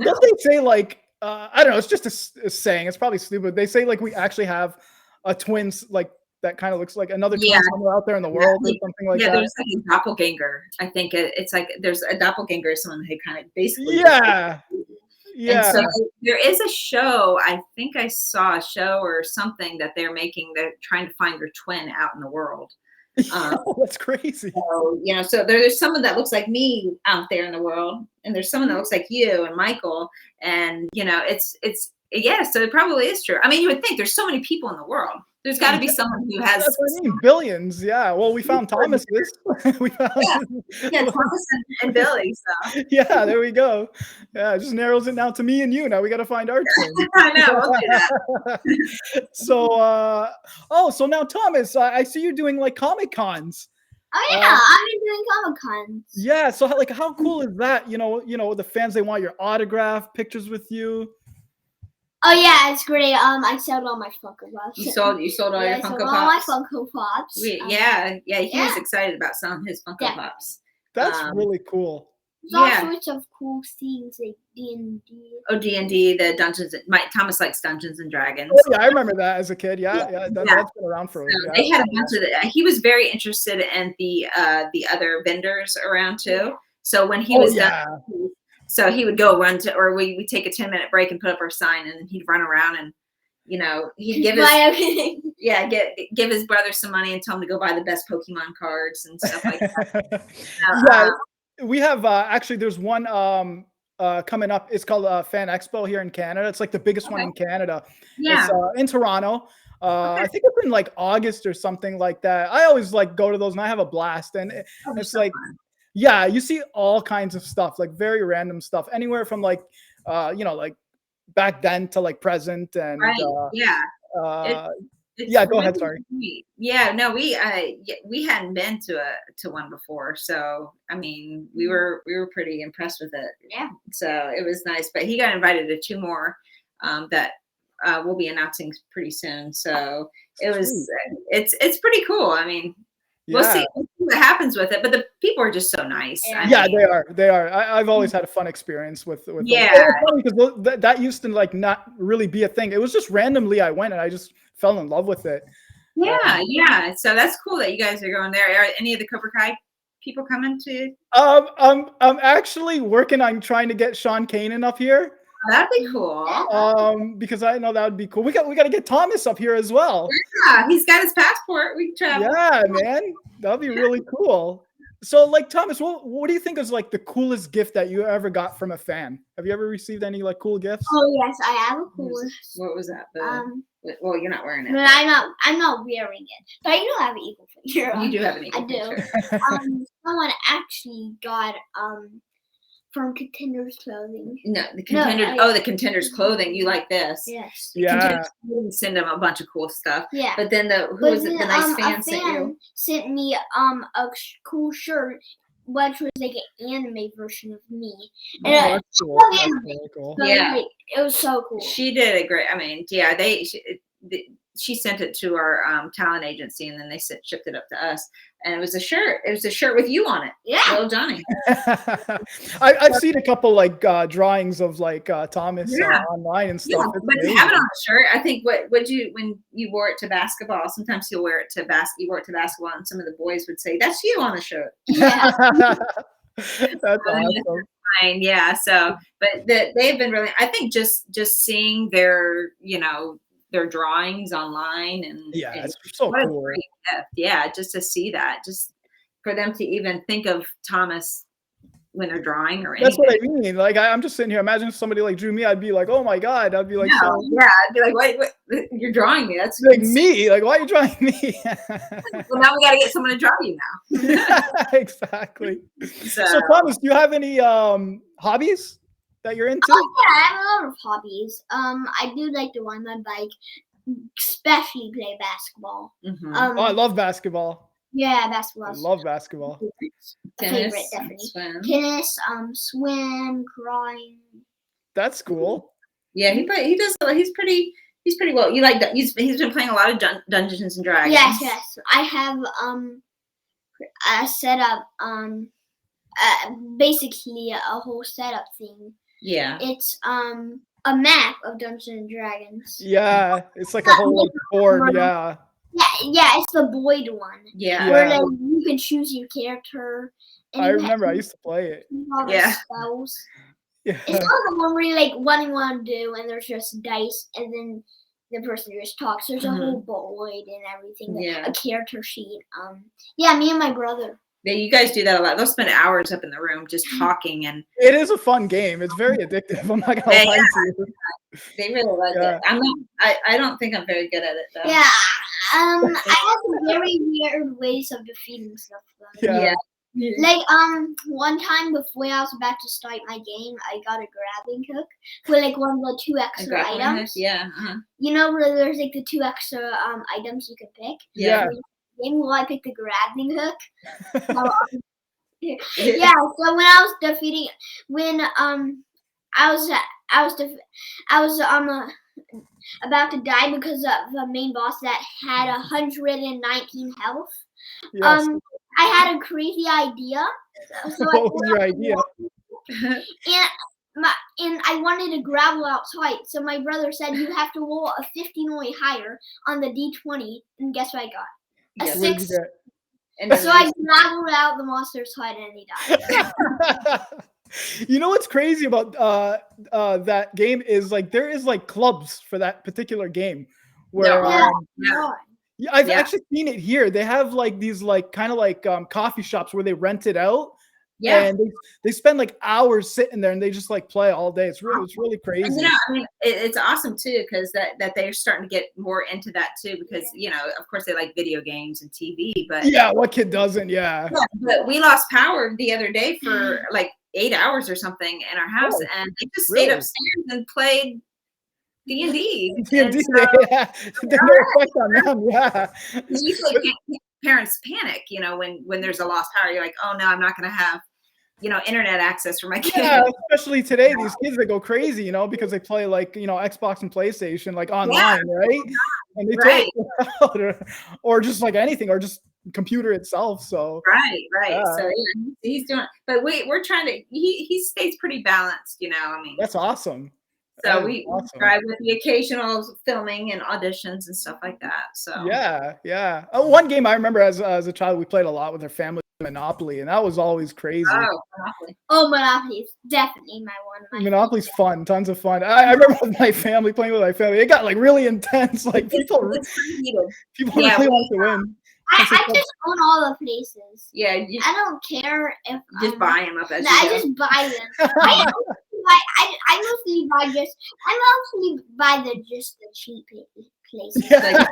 Don't they say like I don't know? It's just a saying. It's probably stupid. They say like we actually have a twins like that kind of looks like another twin somewhere out there in the world or something like that. Yeah, there's like a doppelganger. I think it's like there's a doppelganger is someone who kind of basically. Yeah. And so there is a show. I think I saw a show or something that they're making. They're trying to find your twin out in the world. That's crazy. So, so there's someone that looks like me out there in the world, and there's someone that looks like you and Michael, and it's so it probably is true. I mean, you would think there's so many people in the world. There's got to be someone who has. That's what I mean, billions. Yeah. Well, we found Thomas. We found Thomas and Billy. So yeah, there we go. Yeah, it just narrows it down to me and you. Now we got to find our twin. I know. We'll do that. So now Thomas, I see you doing like Comic Cons. Oh yeah, I've been doing Comic Cons. Yeah. So how cool is that? The fans, they want your autograph, pictures with you. Oh yeah, it's great. I sold all my Funko Pops. You sold all your Funko Pops. All my Funko Pops. He was excited about selling his Funko Pops. That's really cool. All sorts of cool scenes like D&D. Oh, D&D, the Dungeons. Thomas likes Dungeons and Dragons. Oh, yeah, I remember that as a kid. That's been around for. They had a bunch of. He was very interested in the other vendors around too. So when he was done. So he would go run to, or we take a 10-minute break and put up our sign, and then he'd run around and, he'd give give his brother some money and tell him to go buy the best Pokemon cards and stuff like that. We have actually there's one coming up. It's called Fan Expo here in Canada. It's like the biggest one in Canada. Yeah. It's in Toronto. I think it's in like August or something like that. I always like go to those and I have a blast. And it's like. Fun. Yeah, you see all kinds of stuff, like very random stuff, anywhere from like, like back then to like present and go ahead. Sorry. Yeah, no, we hadn't been to one before, so I mean, we were pretty impressed with it. Yeah. So it was nice, but he got invited to 2 more that we'll be announcing pretty soon. So it's pretty cool. I mean. We'll see what happens with it, but the people are just so nice. Yeah, they are. I've always had a fun experience with them. Because that used to like not really be a thing. It was just randomly I went and I just fell in love with it. Yeah. So that's cool that you guys are going there. Are any of the Cobra Kai people coming to? I'm actually working on trying to get Sean Kanan up here. That'd be cool. Because I know that would be cool. We got to get Thomas up here as well. Yeah, he's got his passport. We can travel. Yeah, man, that'd be really cool. So, like, Thomas, what do you think is like the coolest gift that you ever got from a fan? Have you ever received any like cool gifts? Oh yes, I have a coolest. What was that? Well, you're not wearing it. But I'm not wearing it. But I do have an eagle figure. You do have an eagle figure. I do. Someone actually got from Contenders Clothing. No, the Contenders. The Contenders Clothing. You like this? Yes. Yeah. Send them a bunch of cool stuff. Yeah. But then the nice fan sent me a cool shirt, which was like an anime version of me. And that's cool. That's really cool. So it was so cool. She did a great. I mean, yeah, she sent it to our talent agency, and then they shipped it up to us. And it was a shirt. It was a shirt with you on it. Yeah, little Johnny. I've seen a couple like drawings of like Thomas online and stuff. Yeah, but to have it on the shirt, I think when you wore it to basketball, sometimes you'll wear it to you wore it to basketball, and some of the boys would say, "That's you on the shirt." Yeah. That's awesome. Fine. Yeah. So, but they've been really. I think just seeing their their drawings online and it's so cool. Yeah, just to see that, just for them to even think of Thomas when they're drawing or anything. That's what I mean. Like I'm just sitting here. Imagine if somebody like drew me. I'd be like, oh my god. I'd be like, so, Yeah, I'd be like, what? You're drawing me? That's like me. Like why are you drawing me? Well, now we got to get someone to draw you now. Yeah, exactly. So Thomas, do you have any hobbies that you're into? Oh yeah, I have a lot of hobbies. I do like to ride my bike, especially play basketball. mhm. Oh, I love basketball. Yeah, I basketball. love basketball. Tennis, favorite, definitely. swim. Tennis, swim, crawling. That's cool. Yeah, he does. He's pretty well. You like that? He's been playing a lot of Dungeons and Dragons. Yes. I have set up basically a whole setup thing. Yeah. It's a map of Dungeons and Dragons. Yeah, it's like a whole like, board. Yeah. Yeah, it's the Boyd one. Yeah. Where like, you can choose your character. And I you remember I have used to play it. Yeah. spells. Yeah. It's not the one where you like what do you want to do, and there's just dice, and then the person just talks. There's a whole Boyd and everything. Yeah. A character sheet. Yeah, me and my brother. Yeah, you guys do that a lot. They'll spend hours up in the room just talking, and It is a fun game. It's very addictive. I'm not gonna lie to you. they really like it. I'm not. I don't think I'm very good at it though. Yeah. I have some very weird ways of defeating stuff. Though. Yeah. Like one time before I was about to start my game, I got a grabbing hook for like one of the 2 extra items. Yeah. You know where there's like the 2 extra items you can pick. Yeah. Well, I picked the grabbing hook. Yeah. So when I was defeating, I was about to die because of the main boss that had 119 health. Yes. I had a crazy idea. So What was your idea? And I wanted to gravel outside. So my brother said you have to roll a 15 or higher on the D20, and guess what I got? A Yes. What did 6. you get? And So I graveled out the monster's head and he died. You know what's crazy about that game is like there is like clubs for that particular game where Yeah. I've actually seen it here. They have like these like kind of like coffee shops where they rent it out. Yeah. And they spend like hours sitting there and they just like play all day. It's really crazy. And, I mean, it's awesome too because that they're starting to get more into that too because of course they like video games and TV, but yeah, what kid doesn't? Yeah. But we lost power the other day for like 8 hours or something in our house, and they just stayed upstairs and played D&D. D&D, yeah. They no effect on them. Yeah. Usually parents panic, when there's a lost power. You're like, oh no, I'm not going to have internet access for my kids. Yeah, especially today, these kids that go crazy, because they play like, Xbox and PlayStation like online, right? And they take it out, or just like anything, or just computer itself. So right. So he's doing, but we're trying to. He stays pretty balanced, I mean, that's awesome. So we try with the occasional filming and auditions and stuff like that. So yeah. One game I remember as a child, we played a lot with our family, Monopoly, and that was always crazy. Monopoly is definitely one. Monopoly's fun, tons of fun. I remember with my family playing with my family. It got like really intense. Like people really want to win. I just own all the places. Yeah, I don't care if just buy them up. As I just buy them. I mostly buy just the cheap places. Yeah.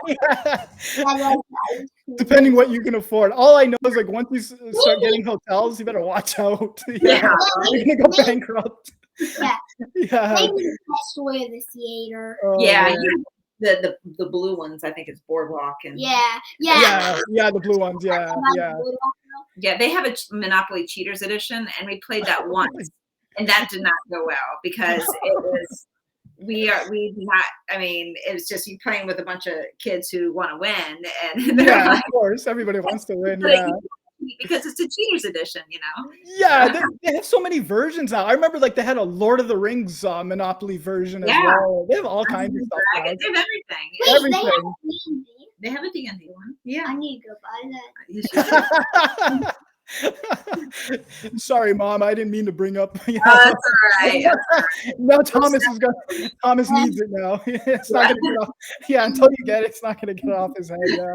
Depending what you can afford. All I know is like once you start getting hotels, you better watch out. You're gonna go bankrupt. Yeah. Maybe the best way of the theater. The blue ones, I think it's Boardwalk and the blue ones, yeah. They have a Monopoly Cheaters edition, and we played that once, and that did not go well because it was it was just you playing with a bunch of kids who want to win, and of course everybody wants to win, because it's a Cheaters edition, Yeah, they have so many versions now. I remember like they had a Lord of the Rings Monopoly version as well. They have all kinds of stuff. They have everything. They have a D&D one. Yeah, I need to go buy that. Sorry, Mom. I didn't mean to bring up. That's all right. Now Thomas Thomas needs it now. It's not gonna get off. Yeah, until you get it, it's not gonna get off his head. Yeah.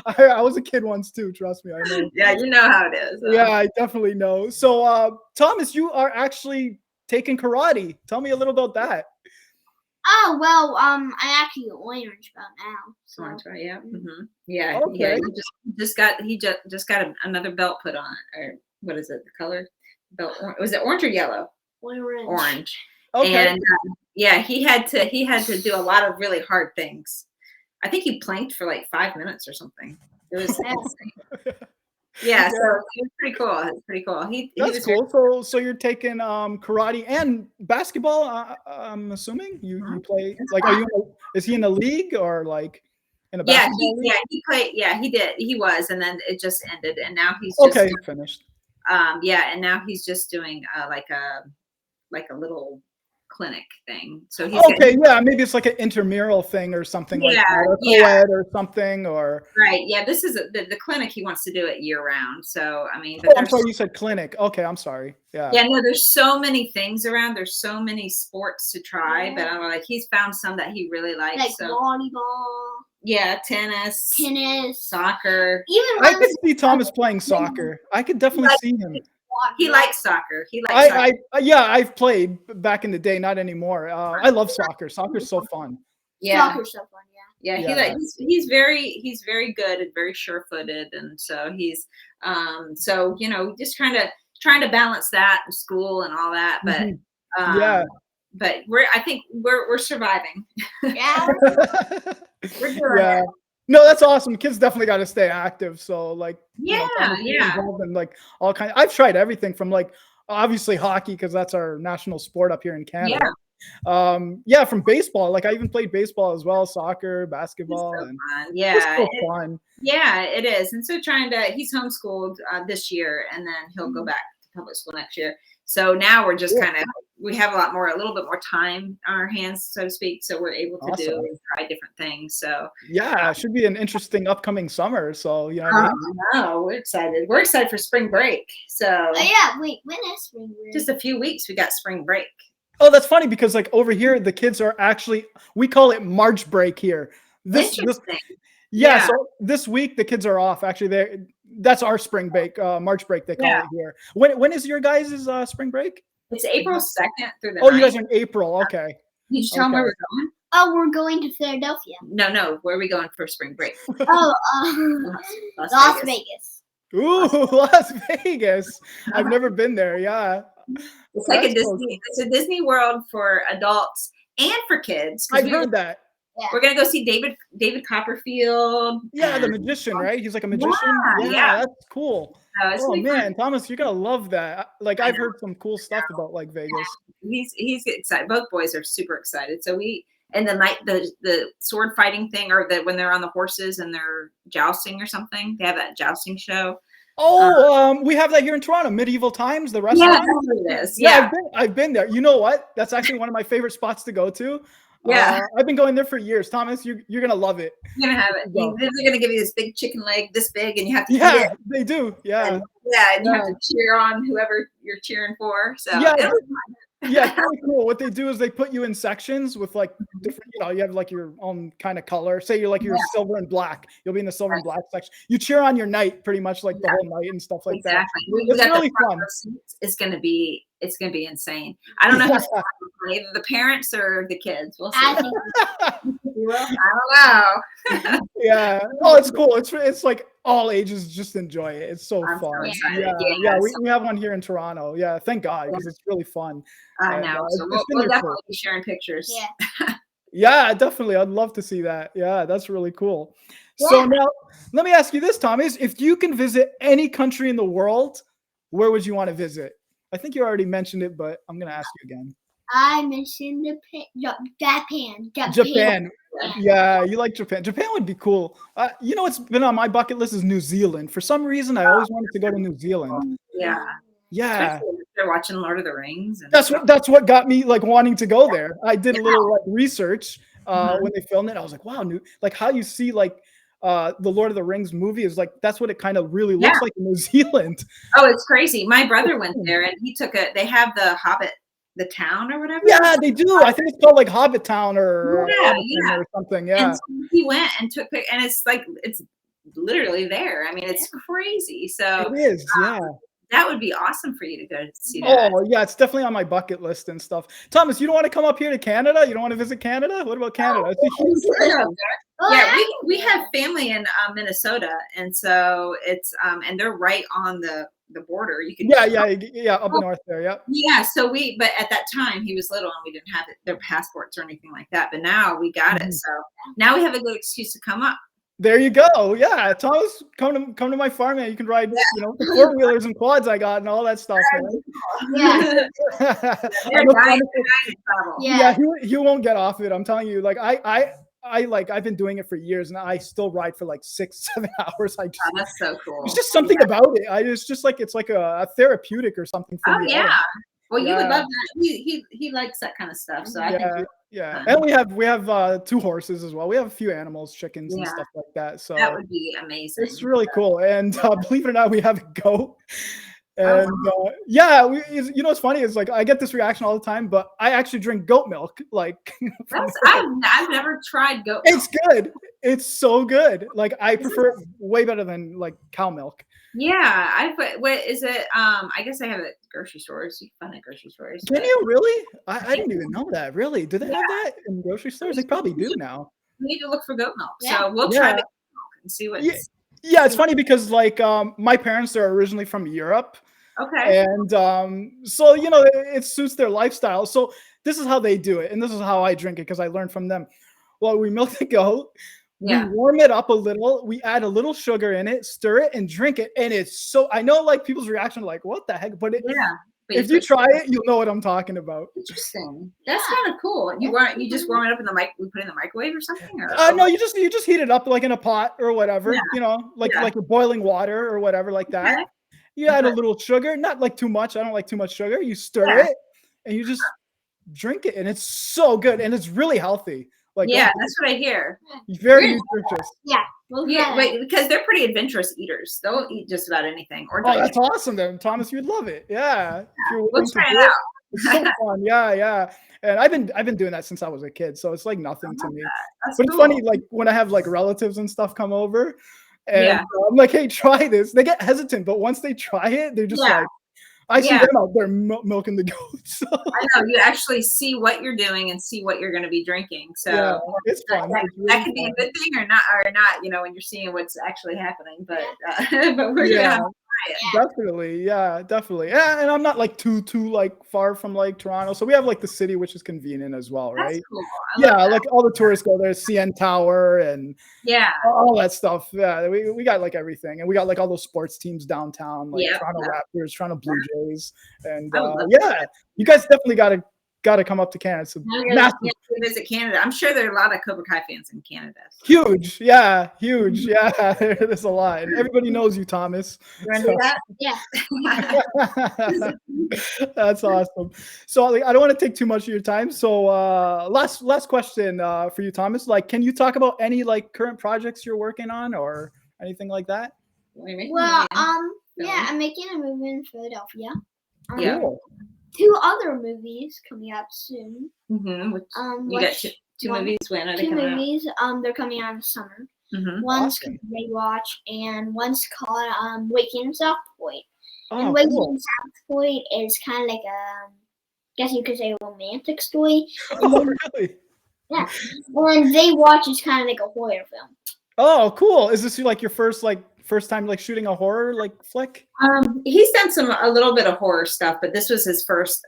I was a kid once too. Trust me, I know. Yeah, you know how it is. Yeah, I definitely know. So, Thomas, you are actually taking karate. Tell me a little about that. Oh well, I actually orange belt now. So. Orange belt, yeah. Mm-hmm. Yeah, Okay. yeah. He just got another belt put on, or what is it? The color belt? Was it orange or yellow? Orange. Okay. And yeah, he had to do a lot of really hard things. I think he planked for like 5 minutes or something. It was insane. Yeah, so it was pretty cool. It's pretty cool. That's cool. So you're taking karate and basketball. I'm assuming you play. Like, is he in a league or like in a basketball league? Yeah, he played. Yeah, he did. He was, and then it just ended, and now he's just finished. Yeah, and now he's just doing like a little clinic thing. So he's maybe it's like an intramural thing or something like that, or co-ed or something, or right. Yeah, this is the clinic. He wants to do it year round. So I mean, I'm sorry, you said clinic. Okay, I'm sorry. Yeah. Yeah, no, there's so many things around. There's so many sports to try, but I'm like, he's found some that he really likes. Like so volleyball. Yeah, tennis, soccer. Even I could see Thomas playing soccer. I could definitely see him. He likes soccer. He likes soccer. I've played back in the day, not anymore. I love soccer. Soccer's so fun. Yeah. Soccer's so fun, yeah. He's very good and very sure-footed, and so he's so just trying to balance that and school and all that, but but I think we're surviving. Yeah. We're doing it. No, that's awesome. Kids definitely got to stay active. So like, involved in like all kinds. I've tried everything from like obviously hockey because that's our national sport up here in Canada. From baseball. Like I even played baseball as well, soccer, basketball. So and fun. Yeah, it's so fun. Yeah, it is. And so he's homeschooled this year, and then he'll go back to public school next year. So now we're just we have a little bit more time on our hands, so to speak. So we're able to do and try different things. So it should be an interesting upcoming summer. So we're excited. We're excited for spring break. So wait, when is spring break? Just a few weeks. We got spring break. Oh, that's funny because like over here, the kids are actually, we call it March break here. Interesting. So this week the kids are off. Actually, that's our spring break, March break they call it here. When is your guys' spring break? It's April 2nd through the 9th. Oh, you guys are in April. Okay. Did you tell them where we're going? Oh, we're going to Philadelphia. No. Where are we going for spring break? Las Vegas. Ooh, Las Vegas. I've never been there. Yeah. It's like it's a Disney World for adults and for kids. I've heard that. Yeah. We're gonna go see David Copperfield. Yeah, the magician, right? He's like a magician. Yeah, that's cool. Oh man, Thomas, you're gonna love that. Like I've heard some cool stuff about like Vegas. He's excited. Both boys are super excited. So and the sword fighting thing, or when they're on the horses and they're jousting or something. They have that jousting show. Oh, we have that here in Toronto, Medieval Times, the restaurant. Yeah, that's what it is. Yeah, I've been there. You know what? That's actually one of my favorite spots to go to. Yeah, I've been going there for years. Thomas, you're gonna love it. You're gonna have it. They're gonna give you this big chicken leg, this big, and you have to eat it. They do. Yeah, and you have to cheer on whoever you're cheering for. So yeah, it's really cool. What they do is they put you in sections with like different, you have like your own kind of color. Say you're silver and black. You'll be in the silver and black section. You cheer on your knight pretty much like the whole night and stuff like that. It's really fun. It's gonna be insane. I don't know who's either the parents or the kids. We'll see. I don't know. Yeah. Oh, it's cool. It's like all ages just enjoy it. It's so fun. So We have one here in Toronto. Yeah, thank God, because it's really fun. I know. So we'll definitely be sharing pictures. Yeah, definitely. I'd love to see that. Yeah, that's really cool. So now let me ask you this, Thomas. If you can visit any country in the world, where would you want to visit? I think you already mentioned it, but I'm going to ask you again. I mentioned Japan. Yeah, you like Japan. Japan would be cool. What's been on my bucket list is New Zealand. For some reason, I always wanted to go to New Zealand. Yeah. They're watching Lord of the Rings. And that's what got me like wanting to go there. I did a little like research when they filmed it. I was like, wow, how you see like the Lord of the Rings movie is like, that's what it kind of really looks like in New Zealand. Oh, it's crazy. My brother went there and he took they have the Hobbit, the town or whatever. Yeah, they do. I think it's called like Hobbit Town or yeah. or something. Yeah. And so he went and took and it's like, it's literally there. I mean, it's crazy. So it is, yeah. That would be awesome for you to go to see that. Oh, yeah, it's definitely on my bucket list and stuff. Thomas, you don't want to come up here to Canada? You don't want to visit Canada? What about Canada? It's a huge yeah, we have family in Minnesota, and so it's and they're right on the border. You can up north there, yeah. So but at that time he was little and we didn't have their passports or anything like that. But now we got it, so now we have a good excuse to come up. There you go. Yeah, Thomas, come to my farm, man. You can ride, you know, the 4-wheelers and quads I got and all that stuff. Yeah. He won't get off it. I'm telling you. Like I've been doing it for years and I still ride for like 6-7 hours. That's so cool. It's just something about it. It's just like it's like a therapeutic or something for me. Yeah. Well, you would love that. He likes that kind of stuff. So I think and we have 2 horses as well. We have a few animals, chickens and stuff like that. So that would be amazing. It's really cool. And believe it or not, we have a goat. And you know what's funny is like I get this reaction all the time, but I actually drink goat milk. Like I've never tried goat milk. It's good. It's so good. Like I prefer it way better than like cow milk. Yeah, what is it? I guess I have it at grocery stores. You can find it at grocery stores. Can you really? I didn't even know that. Really? Do they have that in grocery stores? They probably do now. We need to look for goat milk. So we'll try the goat milk and see what. Yeah, it's funny because like my parents are originally from Europe. Okay. And so you know it suits their lifestyle. So this is how they do it, and this is how I drink it because I learned from them. Well, we milk the goat. We warm it up a little. We add a little sugar in it, stir it, and drink it. And it's so. I know like people's reaction like, "What the heck?" But if you try it, you'll know what I'm talking about. Interesting. That's kind of cool. You just warm it up in the we put it in the microwave or something? Or no, you just heat it up like in a pot or whatever. Yeah. You know, like boiling water or whatever like that. Okay. You add a little sugar, not like too much. I don't like too much sugar. You stir it and you just drink it, and it's so good and it's really healthy. Like that's what I hear. Very nutritious. Wait, because they're pretty adventurous eaters. They'll eat just about anything. That's awesome, then, Thomas. You'd love it. Yeah. We'll try it out. It's so fun. Yeah. And I've been doing that since I was a kid, so it's like nothing to me. But it's funny, like when I have like relatives and stuff come over, and I'm like, hey, try this. They get hesitant, but once they try it, they're just like. I see them out there milking the goats. So. I know you actually see what you're doing and see what you're going to be drinking. So it's fun. That could be a good thing or not. You know, when you're seeing what's actually happening. But we're gonna have to try it. Definitely. Yeah, and I'm not like too like far from like Toronto, so we have like the city, which is convenient as well, right? That's cool. Like all the tourists go there, CN Tower and all that stuff. Yeah, we got like everything, and we got like all those sports teams downtown, like Toronto Raptors, Toronto Blue Jays, and you guys definitely got to come up to Canada. It's massive. Visit Canada. I'm sure there are a lot of Cobra Kai fans in Canada. Huge. Yeah. There's a lot. And everybody knows you, Thomas. You want to do that? Yeah. That's awesome. So I don't want to take too much of your time. So last question for you, Thomas. Like, can you talk about any like current projects you're working on or anything like that? Well, I'm making a movie in Philadelphia. Cool. 2 other movies coming out soon. Mm-hmm. You got two movies. When are they coming out? 2 movies. They're coming out in the summer. Mm-hmm. One's called Raywatch, and one's called Waking South Point. And Waking South Point is kind of like I guess you could say a romantic story. Really? Yeah. And Raywatch is kind of like a horror film. Oh, cool! Is this like your first time like shooting a horror like flick? He's done a little bit of horror stuff, but this was his first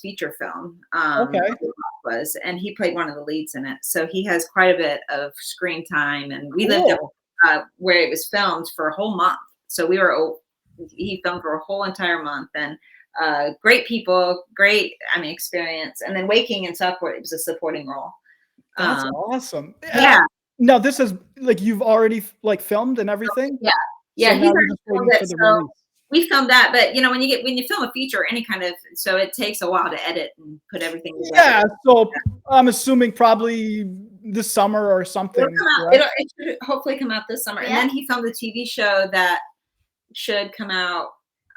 feature film. And he played one of the leads in it, so he has quite a bit of screen time. And we lived up where it was filmed for a whole month, so he filmed for a whole entire month, and great people, great experience. And then Waking in Southport, it was a supporting role. That's awesome. Yeah. Now this is like you've already like filmed and everything. Yeah. So we filmed that, but you know when you film a feature, any kind of, so it takes a while to edit and put everything together. Yeah. So I'm assuming probably this summer or something. It'll come out. Right? It should hopefully come out this summer. Yeah. And then he filmed a TV show that should come out,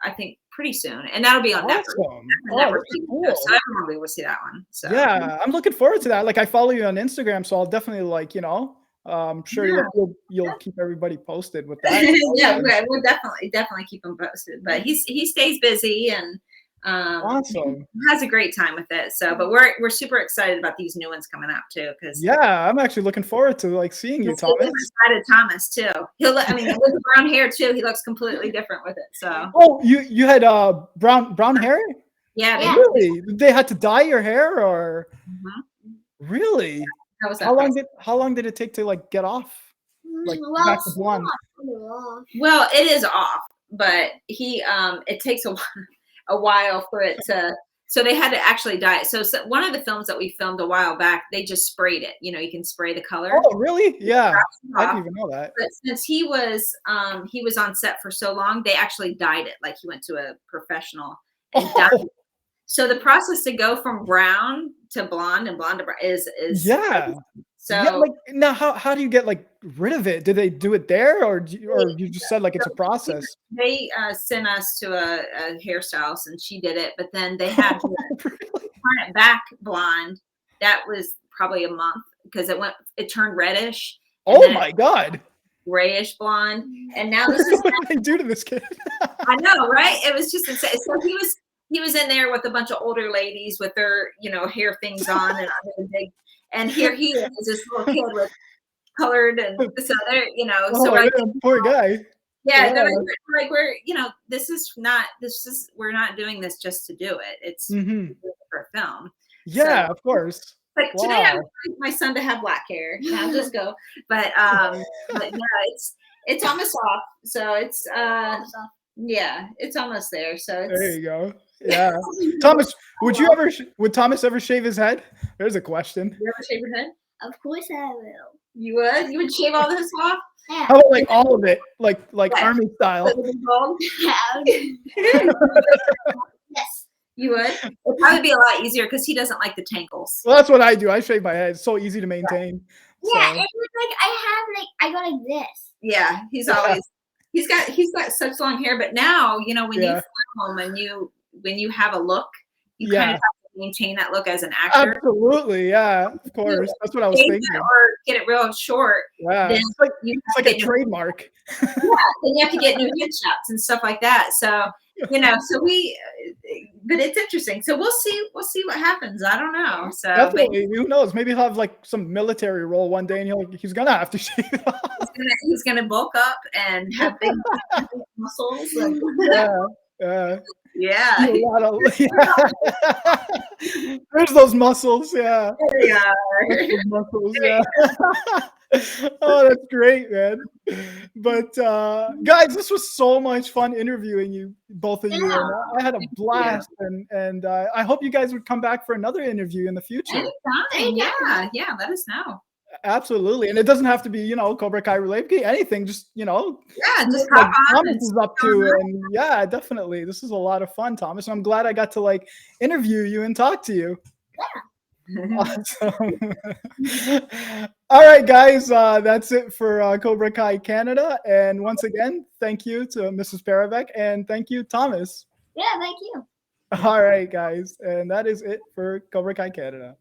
I think, pretty soon. And that'll be on Netflix. Awesome. Netflix Oh, that's TV cool. show, so everyone will be able to see that one. So Yeah, I'm looking forward to that. Like I follow you on Instagram, so I'll definitely like, you know, I'm sure Yeah. you'll keep everybody posted with that. yeah, we'll definitely keep him posted. But he stays busy and Awesome. has a great time with it. So, but we're super excited about these new ones coming out too. Because Yeah, I'm actually looking forward to like seeing you, Thomas. Side of Thomas too. I mean, with the brown hair too, he looks completely different with it. So. Oh, you had brown hair? Yeah. Yeah. Really? They had to dye your hair or Mhm. really? How was that? How long did it take to like get off? Like Well, back to it's blonde. not really off. Well, it is off, but it takes a while for it to. So they had to actually dye it. So one of the films that we filmed a while back, they just sprayed it. You know, you can spray the color. Oh, really? Yeah. I Off. didn't even know that. But since he was on set for so long, they actually dyed it. Like he went to a professional and dyed it. So the process to go from brown to blonde and blonde to brown is Yeah. So Yeah, like now how do you get like rid of it? Did they do it there or you just said like it's a process? they sent us to a hairstylist and she did it, but then they had to turn it back blonde. That was probably a month because it turned reddish. Oh my God. Grayish blonde. And now this is What did they do to this kid? I know, right? It was just insane. So he was in there with a bunch of older ladies with their, hair things on and here he is, this little kid with colored and this other, Oh, so man, poor guy. yeah, Yeah. like we're not doing this just to do it. It's for film. Yeah, So, of course. Like today, I Wow. want my son to have black hair. I'll just go, but yeah, it's almost off. So it's yeah, it's almost there. So it's, There you go. Yeah. Thomas, would Thomas ever shave his head? There's a question. You ever shave your head? Of course I will. You would? You would shave all this off? Yeah. How about like all of it? Like army style. Like with a bald? Yes. You would? It'd probably be a lot easier because he doesn't like the tangles. Well, that's what I do. I shave my head. It's so easy to maintain. Yeah, So, it was like I go like this. Yeah, he's always he's got such long hair, but now when you Yeah. film and when you have a look, you Yeah. kind of have to maintain that look as an actor. absolutely. Yeah, of course. That's what I was Shave thinking. it or get it real short. Yeah. Then It's like you it's have like to a get trademark. then you have to get new headshots and stuff like that. So so but it's interesting. So we'll see what happens. I don't know. So but Definitely. Who knows? Maybe he'll have like some military role one day and he's gonna have to shave it off. he's gonna bulk up and have big muscles. And, Yeah. yeah. A lot of, There's those muscles. Yeah. There we are. Those muscles, yeah. Oh, that's great, man. But guys, this was so much fun interviewing you, both of you. Yeah. And I had a blast, and I hope you guys would come back for another interview in the future. Anytime. Yeah. Let us know. Absolutely, and it doesn't have to be Cobra Kai related. Anything, just Yeah, just like hop on. Thomas is up to, and yeah, definitely, this is a lot of fun, Thomas. I'm glad I got to like interview you and talk to you. Awesome. All right, guys, that's it for Cobra Kai Canada. And once again, thank you to Mrs. Parobek, and thank you, Thomas. Yeah, thank you. All right, guys, and that is it for Cobra Kai Canada.